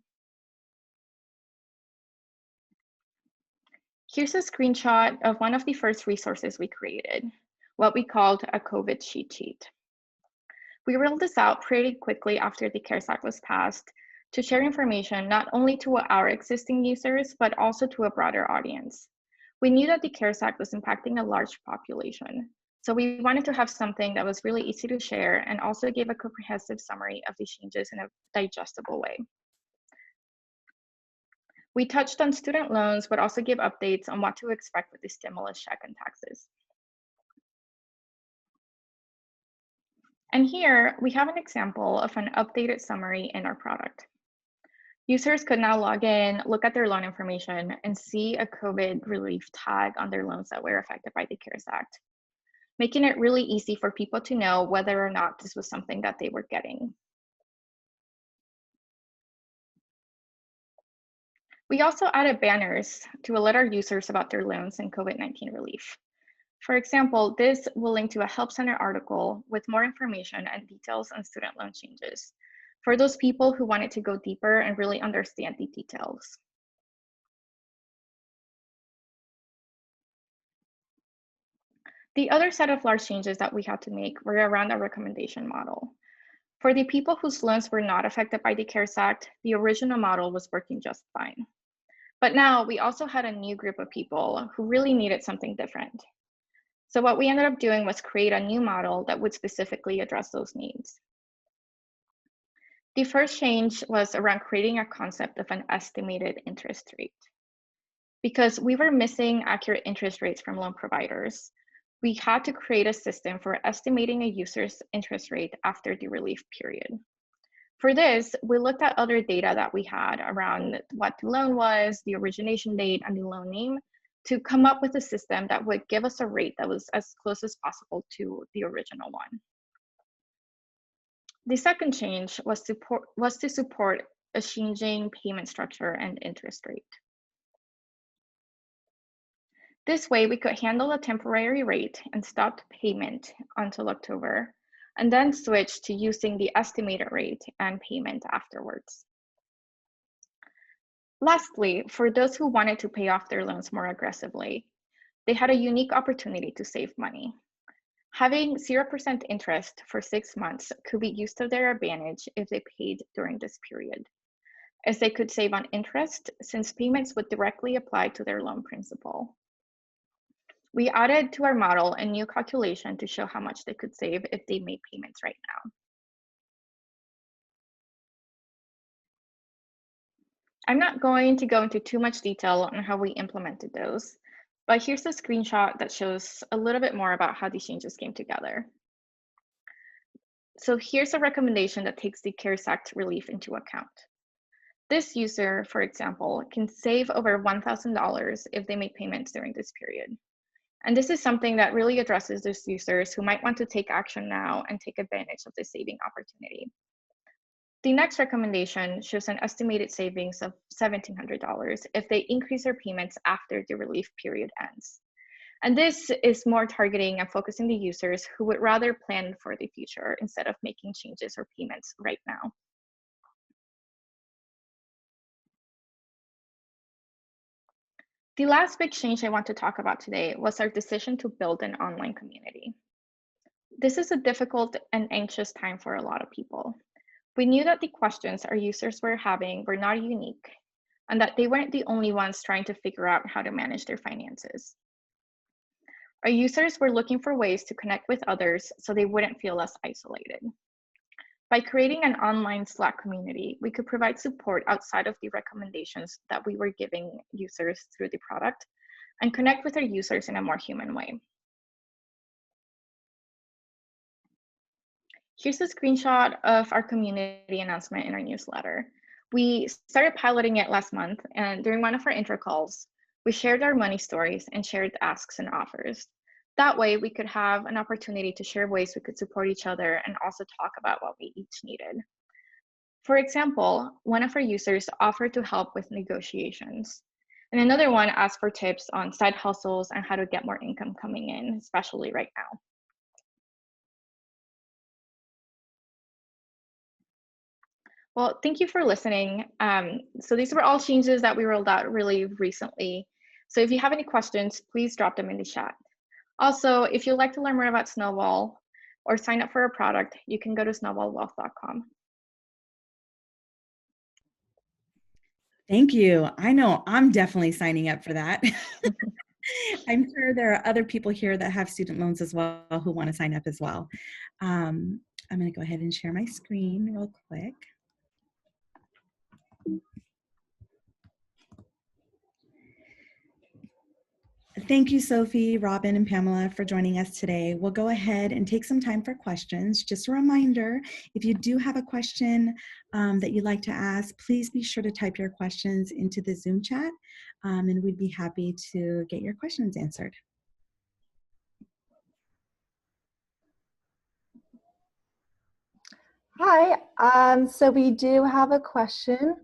Here's a screenshot of one of the first resources we created, what we called a COVID cheat sheet. We rolled this out pretty quickly after the CARES Act was passed to share information not only to our existing users, but also to a broader audience. We knew that the CARES Act was impacting a large population, so we wanted to have something that was really easy to share and also gave a comprehensive summary of the changes in a digestible way. We touched on student loans, but also give updates on what to expect with the stimulus check and taxes. And here we have an example of an updated summary in our product. Users could now log in, look at their loan information, and see a COVID relief tag on their loans that were affected by the CARES Act, making it really easy for people to know whether or not this was something that they were getting. We also added banners to alert our users about their loans and COVID-19 relief. For example, this will link to a Help Center article with more information and details on student loan changes for those people who wanted to go deeper and really understand the details. The other set of large changes that we had to make were around our recommendation model. For the people whose loans were not affected by the CARES Act, the original model was working just fine. But now we also had a new group of people who really needed something different. So what we ended up doing was create a new model that would specifically address those needs. The first change was around creating a concept of an estimated interest rate. Because we were missing accurate interest rates from loan providers, we had to create a system for estimating a user's interest rate after the relief period. For this, we looked at other data that we had around what the loan was, the origination date, and the loan name to come up with a system that would give us a rate that was as close as possible to the original one. The second change was to support a changing payment structure and interest rate. This way, we could handle a temporary rate and stop payment until October, and then switch to using the estimated rate and payment afterwards. Lastly, for those who wanted to pay off their loans more aggressively, they had a unique opportunity to save money. Having 0% interest for 6 months could be used to their advantage if they paid during this period, as they could save on interest since payments would directly apply to their loan principal. We added to our model a new calculation to show how much they could save if they made payments right now. I'm not going to go into too much detail on how we implemented those, but here's a screenshot that shows a little bit more about how these changes came together. So here's a recommendation that takes the CARES Act relief into account. This user, for example, can save over $1,000 if they make payments during this period. And this is something that really addresses those users who might want to take action now and take advantage of the saving opportunity. The next recommendation shows an estimated savings of $1,700 if they increase their payments after the relief period ends. And this is more targeting and focusing the users who would rather plan for the future instead of making changes or payments right now. The last big change I want to talk about today was our decision to build an online community. This is a difficult and anxious time for a lot of people. We knew that the questions our users were having were not unique, and that they weren't the only ones trying to figure out how to manage their finances. Our users were looking for ways to connect with others so they wouldn't feel as isolated. By creating an online Slack community, we could provide support outside of the recommendations that we were giving users through the product and connect with our users in a more human way. Here's a screenshot of our community announcement in our newsletter. We started piloting it last month, and during one of our intro calls, we shared our money stories and shared asks and offers. That way, we could have an opportunity to share ways we could support each other and also talk about what we each needed. For example, one of our users offered to help with negotiations, and another one asked for tips on side hustles and how to get more income coming in, especially right now. Well, thank you for listening. So these were all changes that we rolled out really recently. So if you have any questions, please drop them in the chat. Also, if you'd like to learn more about Snowball or sign up for a product, you can go to snowballwealth.com. Thank you. I know I'm definitely signing up for that. I'm sure there are other people here that have student loans as well who want to sign up as well. I'm going to go ahead and share my screen real quick. Thank you, Sophie, Robin, and Pamela for joining us today. We'll go ahead and take some time for questions. Just a reminder, if you do have a question that you'd like to ask, please be sure to type your questions into the Zoom chat, and we'd be happy to get your questions answered. Hi, so we do have a question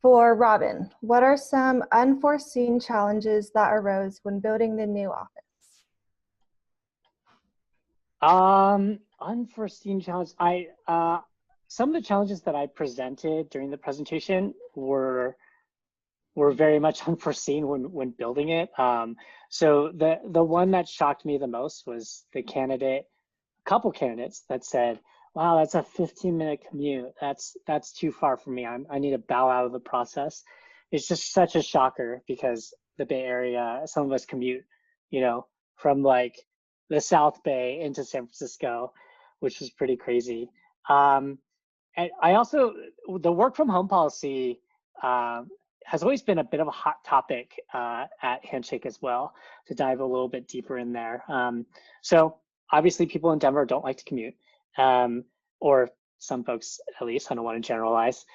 for Robin. What are some unforeseen challenges that arose when building the new office? Unforeseen challenge. Some of the challenges that I presented during the presentation were very much unforeseen when building it. So the one that shocked me the most was a couple candidates that said, "Wow, that's a 15-minute commute. That's too far for me. I need to bow out of the process." It's just such a shocker because the Bay Area, some of us commute, from like the South Bay into San Francisco, which is pretty crazy. And I also, the work from home policy has always been a bit of a hot topic at Handshake as well, to dive a little bit deeper in there. So obviously people in Denver don't like to commute, or some folks at least, I don't want to generalize.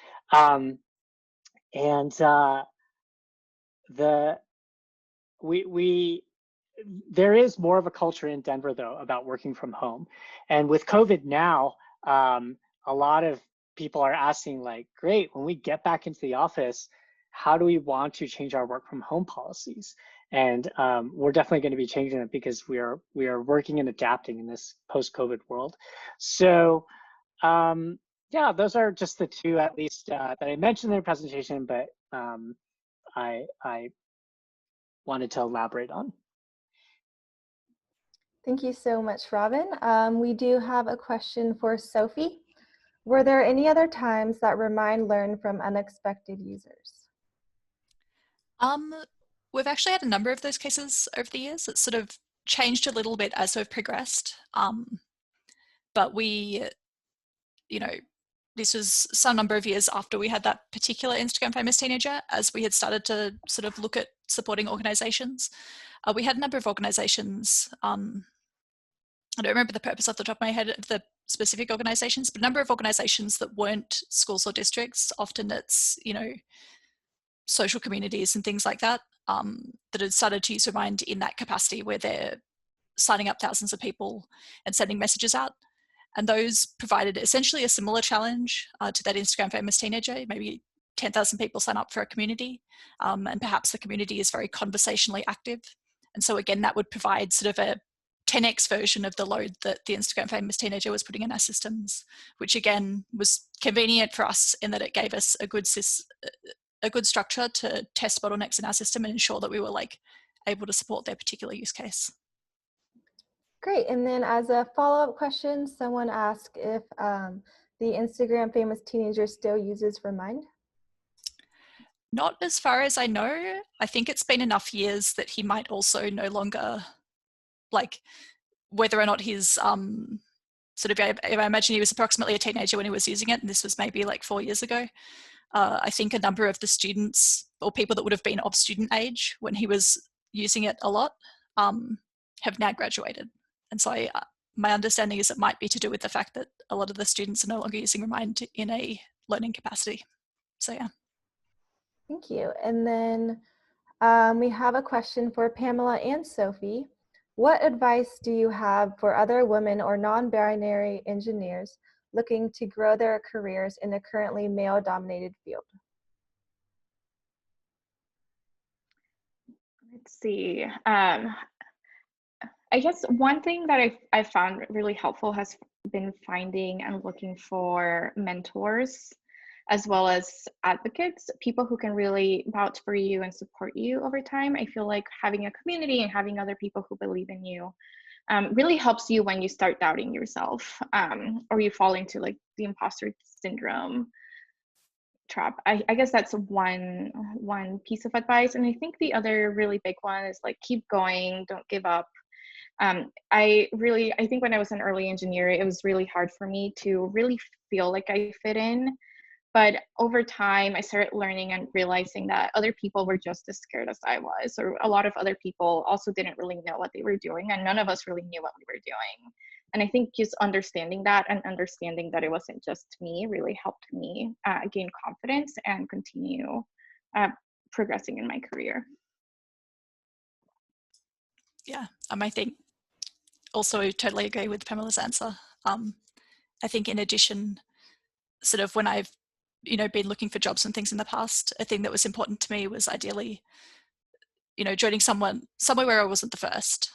There is more of a culture in Denver though about working from home. And with COVID now, a lot of people are asking like, great, when we get back into the office, how do we want to change our work from home policies? And we're definitely going to be changing it because we are working and adapting in this post-COVID world. So yeah, those are just the two at least that I mentioned in the presentation, but I wanted to elaborate on. Thank you so much, Robin. We do have a question for Sophie. Were there any other times that Remind learned from unexpected users? We've actually had a number of those cases over the years. It's sort of changed a little bit as we've progressed. But we, this was some number of years after we had that particular Instagram famous teenager, as we had started to sort of look at supporting organizations. We had a number of organizations, I don't remember the purpose off the top of my head of the specific organizations, but a number of organizations that weren't schools or districts. Often it's, social communities and things like that, that had started to use Remind in that capacity where they're signing up thousands of people and sending messages out. And those provided essentially a similar challenge to that Instagram famous teenager. Maybe 10,000 people sign up for a community, and perhaps the community is very conversationally active. And so again, that would provide sort of a 10x version of the load that the Instagram famous teenager was putting in our systems, which again was convenient for us in that it gave us a good structure to test bottlenecks in our system and ensure that we were able to support their particular use case. Great, and then as a follow-up question, someone asked if the Instagram famous teenager still uses Remind? Not as far as I know. I think it's been enough years that he might also no longer, whether or not he's if I imagine he was approximately a teenager when he was using it, and this was maybe 4 years ago. I think a number of the students or people that would have been of student age when he was using it a lot have now graduated. And so my understanding is it might be to do with the fact that a lot of the students are no longer using Remind in a learning capacity. So yeah. Thank you. And then we have a question for Pamela and Sophie. What advice do you have for other women or non-binary engineers looking to grow their careers in a currently male-dominated field? Let's see. I guess one thing that I found really helpful has been finding and looking for mentors, as well as advocates, people who can really vouch for you and support you over time. I feel like having a community and having other people who believe in you really helps you when you start doubting yourself, or you fall into the imposter syndrome trap. I guess that's one piece of advice. And I think the other really big one is keep going, don't give up. I think when I was an early engineer, it was really hard for me to really feel like I fit in But over time, I started learning and realizing that other people were just as scared as I was, or a lot of other people also didn't really know what they were doing, and none of us really knew what we were doing. And I think just understanding that and understanding that it wasn't just me really helped me gain confidence and continue progressing in my career. Yeah, I think also totally agree with Pamela's answer. I think in addition, sort of when I've been looking for jobs and things in the past, a thing that was important to me was ideally, joining somewhere where I wasn't the first.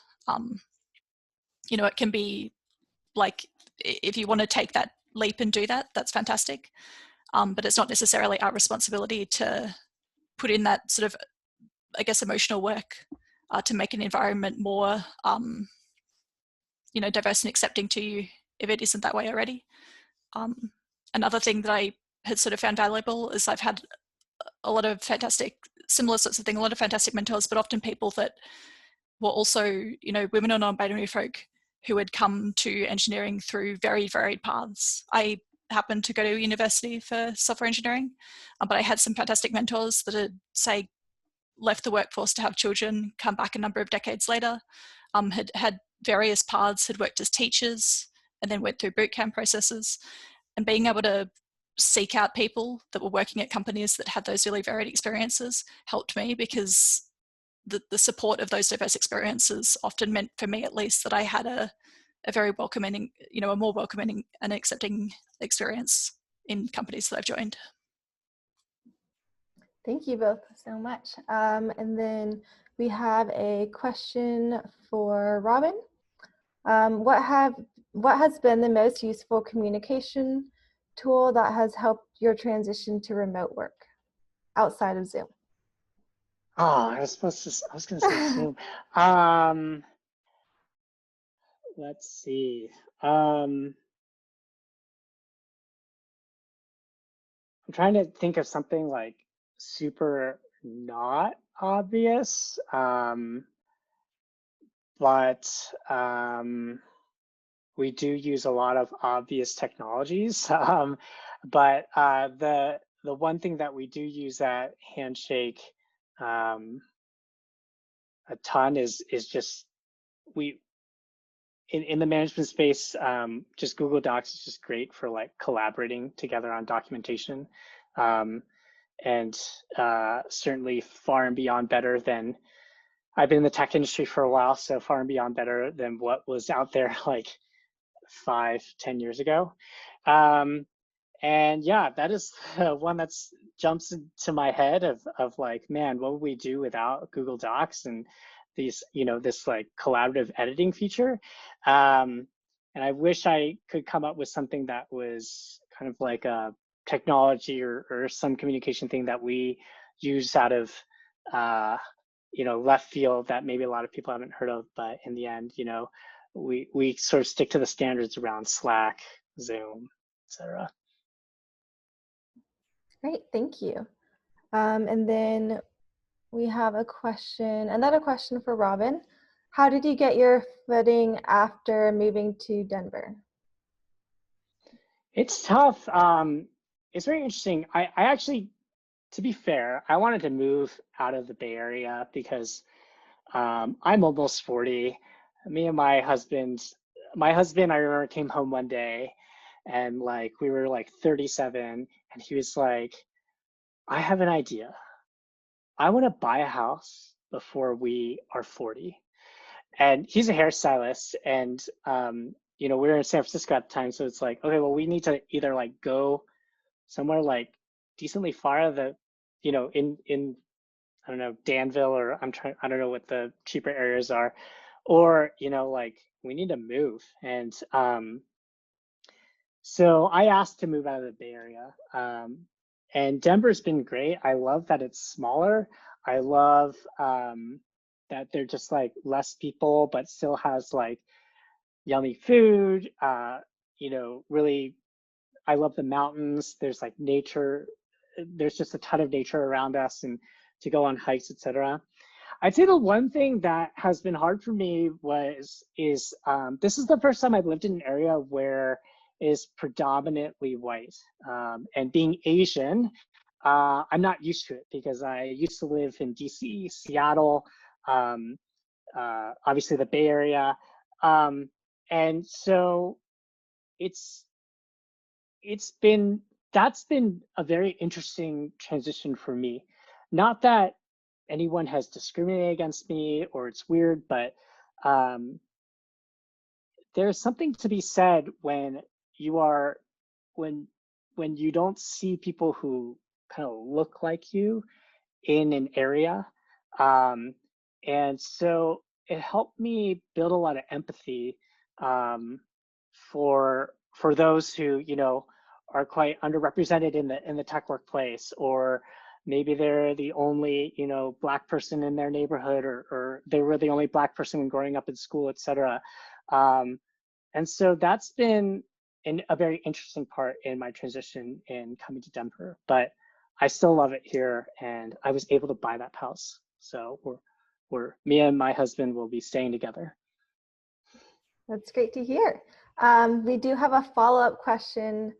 It can be like, if you want to take that leap and do that, that's fantastic. But it's not necessarily our responsibility to put in that sort of, I guess, emotional work to make an environment more, diverse and accepting to you if it isn't that way already. Another thing that I had sort of found valuable is I've had a lot of fantastic, similar sorts of thing, a lot of fantastic mentors, but often people that were also, women or non-binary folk who had come to engineering through very varied paths. I happened to go to university for software engineering, but I had some fantastic mentors that had, say, left the workforce to have children, come back a number of decades later, had various paths, had worked as teachers, and then went through bootcamp processes. And being able to seek out people that were working at companies that had those really varied experiences helped me, because the support of those diverse experiences often meant, for me at least, that I had a very welcoming, a more welcoming and accepting experience in companies that I've joined. Thank you both so much. And then we have a question for Robin. What has been the most useful communication tool that has helped your transition to remote work outside of Zoom? Oh, I was going to say Zoom. Let's see. I'm trying to think of something like super not obvious, but we do use a lot of obvious technologies. But the one thing that we do use at Handshake a ton is just in the management space, just Google Docs is just great for like collaborating together on documentation, and certainly far and beyond better than, I've been in the tech industry for a while, so far and beyond better than what was out there like 5-10 years ago. And yeah, that is one that jumps into my head of like, man, what would we do without Google Docs and these, this like collaborative editing feature? And I wish I could come up with something that was kind of like a technology or some communication thing that we use out of, left field that maybe a lot of people haven't heard of, but in the end, we sort of stick to the standards around Slack, Zoom, etc. Great, thank you. And then we have another question for Robin. How did you get your footing after moving to Denver? It's tough. It's very interesting. I actually, to be fair, I wanted to move out of the Bay Area because I'm almost 40. Me and my husband, I remember, came home one day and like we were like 37, and he was like, I have an idea. I want to buy a house before we are 40. And he's a hairstylist, and we were in San Francisco at the time, so it's like, okay, well, we need to either like go somewhere like decently far, in I don't know, Danville, or I don't know what the cheaper areas are, or like we need to move. And so I asked to move out of the Bay Area, and Denver's been great. I love that it's smaller. I love that they're just like less people, but still has like yummy food. Really, I love the mountains. There's like nature. There's just a ton of nature around us, and to go on hikes, etc. I'd say the one thing that has been hard for me is this is the first time I've lived in an area where is predominantly white. And being Asian, I'm not used to it because I used to live in DC, Seattle, obviously the Bay Area. And so that's been a very interesting transition for me. Not that anyone has discriminated against me or it's weird, but there's something to be said when you are when you don't see people who kind of look like you in an area. And so it helped me build a lot of empathy for those who, you know, are quite underrepresented in the tech workplace, or maybe they're the only, you know, Black person in their neighborhood, or they were the only Black person growing up in school, etc. And so that's been a very interesting part in my transition in coming to Denver. But I still love it here, and I was able to buy that house. So me and my husband will be staying together. That's great to hear. We do have a follow-up question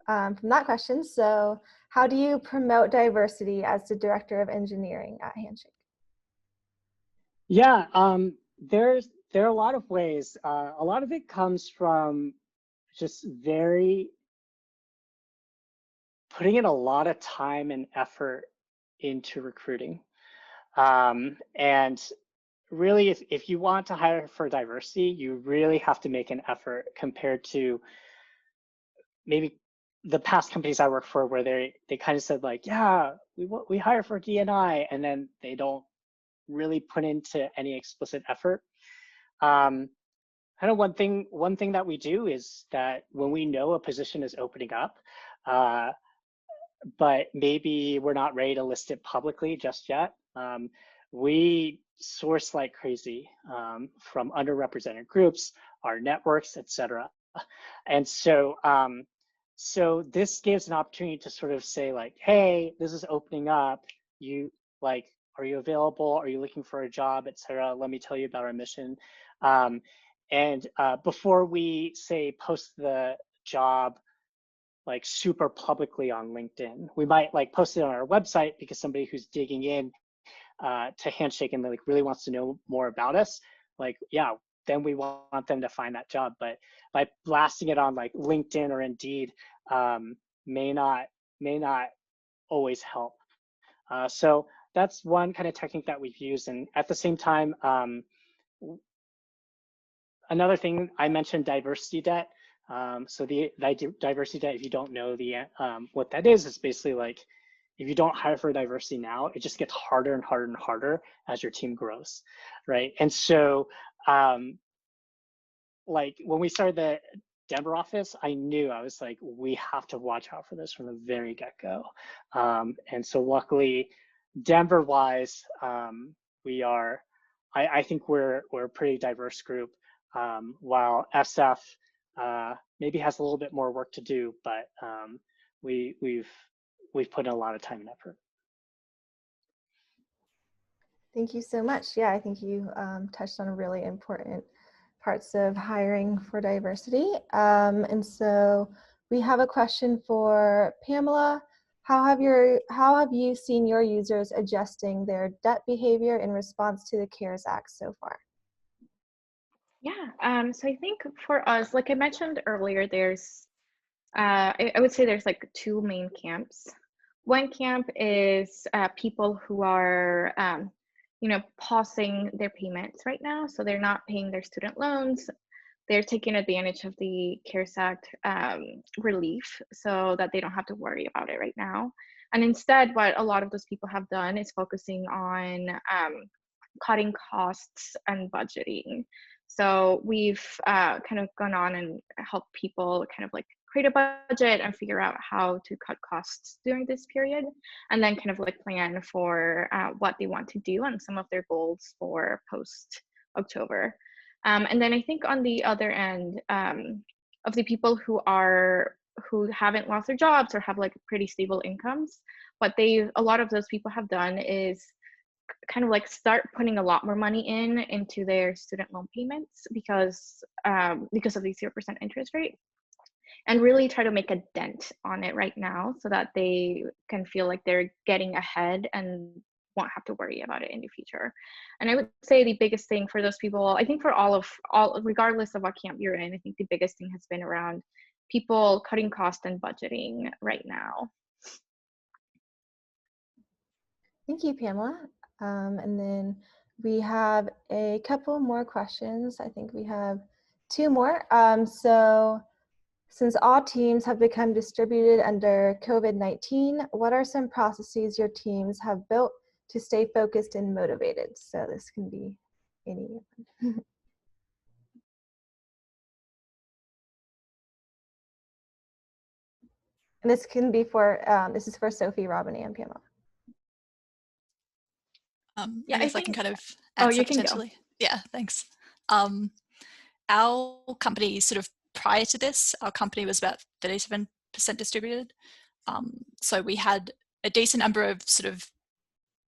from that question. So how do you promote diversity as the director of engineering at Handshake? Yeah, there are a lot of ways. A lot of it comes from just putting in a lot of time and effort into recruiting. And really, if you want to hire for diversity, you really have to make an effort compared to maybe the past companies I worked for, where they kind of said like, yeah, we hire for D&I, and then they don't really put into any explicit effort. Kind of one thing that we do is that when we know a position is opening up, but maybe we're not ready to list it publicly just yet, we source like crazy from underrepresented groups, our networks, etc. And so so this gives an opportunity to sort of say like, hey, this is opening up. You like, are you available? Are you looking for a job, etc.? Let me tell you about our mission. And before we say post the job like super publicly on LinkedIn, we might like post it on our website because somebody who's digging in to Handshake and like really wants to know more about us, like, yeah, then we want them to find that job. But by blasting it on like LinkedIn or Indeed may not always help. So that's one kind of technique that we've used. And at the same time, another thing I mentioned, diversity debt. So the diversity debt, if you don't know what that is basically like, if you don't hire for diversity now, it just gets harder and harder and harder as your team grows, right? And so like when we started the Denver office, I was like, we have to watch out for this from the very get-go. And so luckily, Denver-wise, I think we're a pretty diverse group, while SF maybe has a little bit more work to do, but we've put in a lot of time and effort. Thank you so much. Yeah, I think you touched on really important parts of hiring for diversity. And so we have a question for Pamela. How have you seen your users adjusting their debt behavior in response to the CARES Act so far? Yeah, so I think for us, like I mentioned earlier, there's, I would say there's like two main camps. One camp is people who are, you know, pausing their payments right now. So they're not paying their student loans. They're taking advantage of the CARES Act relief so that they don't have to worry about it right now. And instead, what a lot of those people have done is focusing on cutting costs and budgeting. So we've kind of gone on and helped people kind of like create a budget and figure out how to cut costs during this period, and then kind of like plan for what they want to do and some of their goals for post October. And then I think on the other end of the people who haven't lost their jobs or have like pretty stable incomes, what a lot of those people have done is kind of like start putting a lot more money into their student loan payments because of the 0% interest rate. and really try to make a dent on it right now so that they can feel like they're getting ahead and won't have to worry about it in the future. And I would say the biggest thing for those people, I think for all regardless of what camp you're in, I think the biggest thing has been around people cutting cost and budgeting right now. Thank you, Pamela. And then we have a couple more questions. I think we have 2 more. So since all teams have become distributed under COVID-19, what are some processes your teams have built to stay focused and motivated? So this can be any. And this can be for, this is for Sophie, Robin, and Pamela. Yeah, if I can kind of Oh, answer you can go. potentially. Yeah, thanks. Our company sort of prior to this, our company was about 37% distributed. So we had a decent number of sort of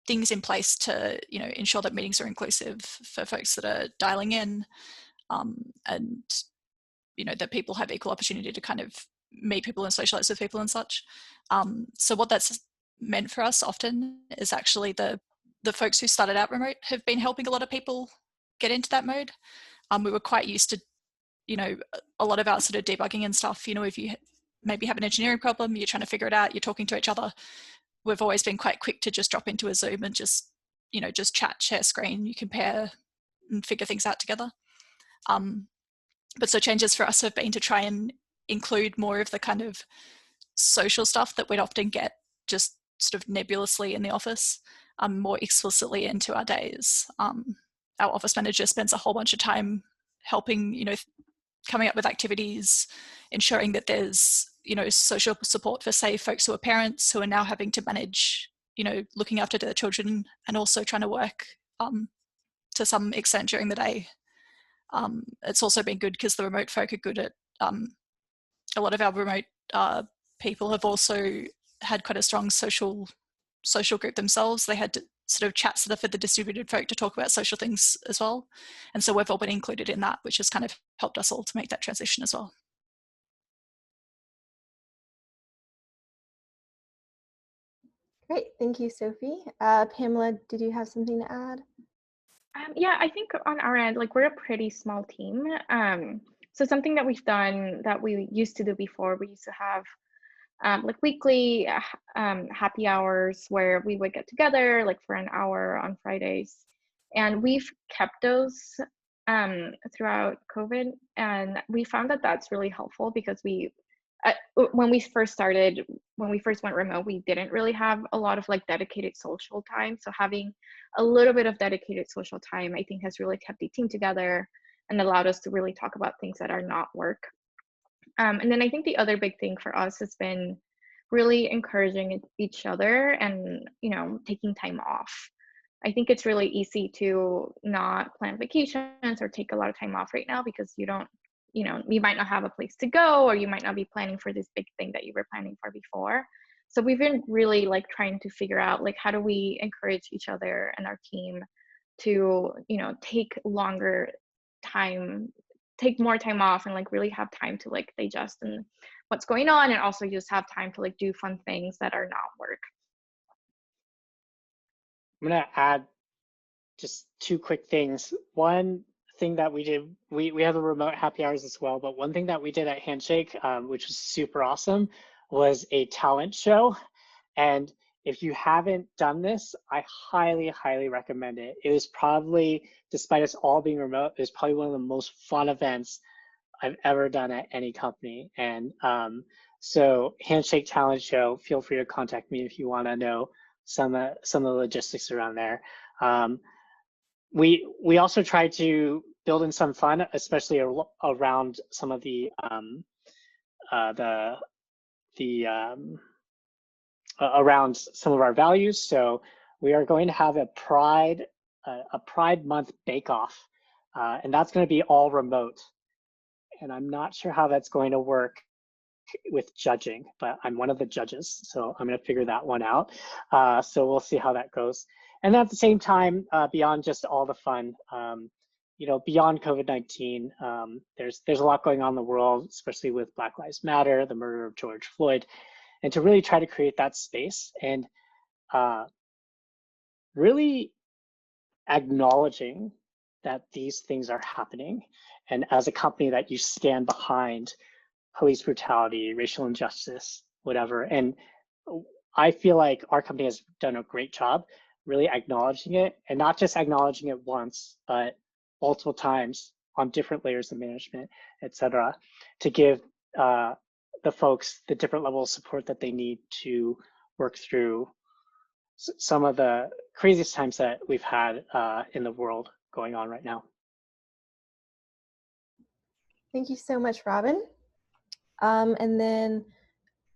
things in place to, you know, ensure that meetings are inclusive for folks that are dialing in, and, you know, that people have equal opportunity to kind of meet people and socialize with people and such. So what that's meant for us often is actually the folks who started out remote have been helping a lot of people get into that mode. We were quite used to, you know, a lot of our sort of debugging and stuff. You know, if you maybe have an engineering problem, you're trying to figure it out, you're talking to each other. We've always been quite quick to just drop into a Zoom and just, you know, just chat, share screen, you compare and figure things out together. But so changes for us have been to try and include more of the kind of social stuff that we'd often get just sort of nebulously in the office, more explicitly into our days. Our office manager spends a whole bunch of time helping, you know, coming up with activities, ensuring that there's, you know, social support for, say, folks who are parents who are now having to manage, you know, looking after their children and also trying to work to some extent during the day. It's also been good because the remote folk are good at, a lot of our remote people have also had quite a strong social group themselves. They had sort of chats that are for the distributed folk to talk about social things as well. And so we've all been included in that, which has kind of helped us all to make that transition as well. Great, thank you, Sophie. Pamela, did you have something to add? Yeah, I think on our end, like we're a pretty small team. So something that we've done that we used to do before, we used to have like weekly happy hours where we would get together like for an hour on Fridays. And we've kept those throughout COVID. And we found that that's really helpful because when we first went remote, we didn't really have a lot of like dedicated social time. So having a little bit of dedicated social time, I think, has really kept the team together and allowed us to really talk about things that are not work. And then I think the other big thing for us has been really encouraging each other and, you know, taking time off. I think it's really easy to not plan vacations or take a lot of time off right now because you don't, you know, you might not have a place to go or you might not be planning for this big thing that you were planning for before. So we've been really like trying to figure out like how do we encourage each other and our team to, you know, take more time off and like really have time to like digest and what's going on, and also just have time to like do fun things that are not work. I'm gonna add just 2 quick things. One thing that we did, we have the remote happy hours as well, but one thing that we did at Handshake, which was super awesome, was a talent show. And if you haven't done this, I highly, highly recommend it. It was probably, despite us all being remote, it was probably one of the most fun events I've ever done at any company. And so Handshake Talent Show, feel free to contact me if you want to know some of the logistics around there. We also tried to build in some fun, especially around some of the around some of our values. So we are going to have a Pride Month bake-off, and that's going to be all remote. And I'm not sure how that's going to work with judging, but I'm one of the judges, so I'm going to figure that one out. So we'll see how that goes. And at the same time, beyond just all the fun, beyond COVID-19, there's a lot going on in the world, especially with Black Lives Matter, the murder of George Floyd, and to really try to create that space and really acknowledging that these things are happening. And as a company that you stand behind police brutality, racial injustice, whatever. And I feel like our company has done a great job really acknowledging it, and not just acknowledging it once, but multiple times on different layers of management, et cetera, to give the folks the different level of support that they need to work through some of the craziest times that we've had in the world going on right now. Thank you so much, Robin. And then,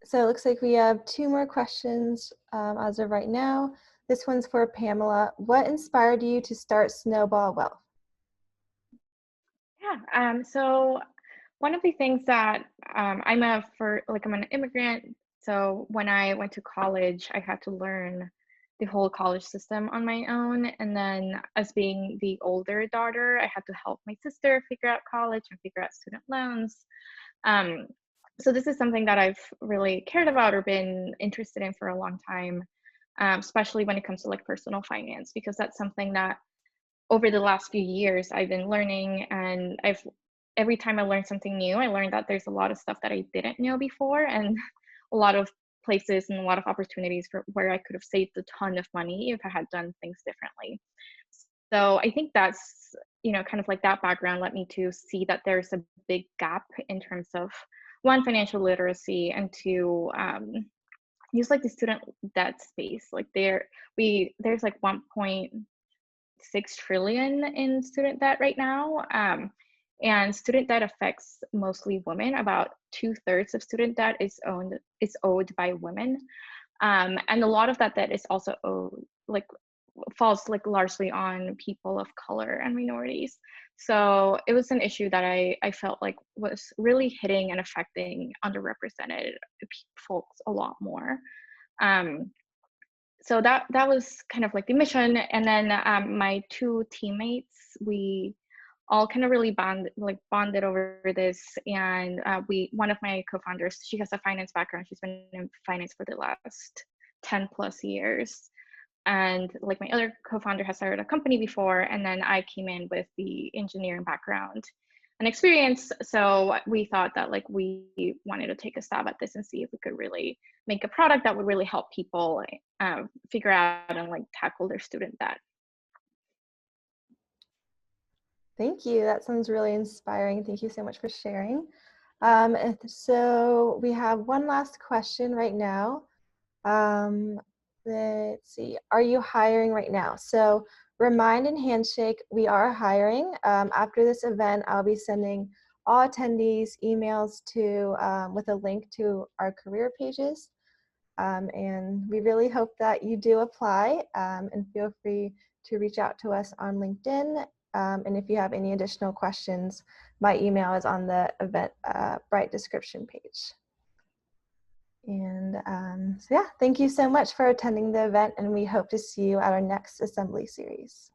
so it looks like we have 2 more questions as of right now. This one's for Pamela. What inspired you to start Snowball Wealth? Yeah, so one of the things that I'm an immigrant. So when I went to college, I had to learn the whole college system on my own. And then as being the older daughter, I had to help my sister figure out college and figure out student loans. So this is something that I've really cared about or been interested in for a long time, especially when it comes to like personal finance, because that's something that over the last few years I've been learning, and every time I learn something new, I learned that there's a lot of stuff that I didn't know before, and a lot of places and a lot of opportunities for where I could have saved a ton of money if I had done things differently. So I think that's, kind of like that background led me to see that there's a big gap in terms of, 1, financial literacy, and 2, use like the student debt space. Like there's like 1.6 trillion in student debt right now. And student debt affects mostly women. About 2/3 of student debt is owed by women. And a lot of that debt is also falls like largely on people of color and minorities. So it was an issue that I felt like was really hitting and affecting underrepresented folks a lot more. So that was kind of like the mission. And then my 2 teammates, we all kind of really bonded over this. And one of my co-founders, she has a finance background. She's been in finance for the last 10 plus years. And like my other co-founder has started a company before, and then I came in with the engineering background and experience. So we thought that like we wanted to take a stab at this and see if we could really make a product that would really help people figure out and like tackle their student debt. Thank you. That sounds really inspiring. Thank you so much for sharing. So we have one last question right now. Let's see. Are you hiring right now? So Remind and Handshake, we are hiring. After this event, I'll be sending all attendees emails with a link to our career pages. And we really hope that you do apply, and feel free to reach out to us on LinkedIn. And if you have any additional questions, my email is on the Eventbrite description page. And so yeah, thank you so much for attending the event, and we hope to see you at our next assembly series.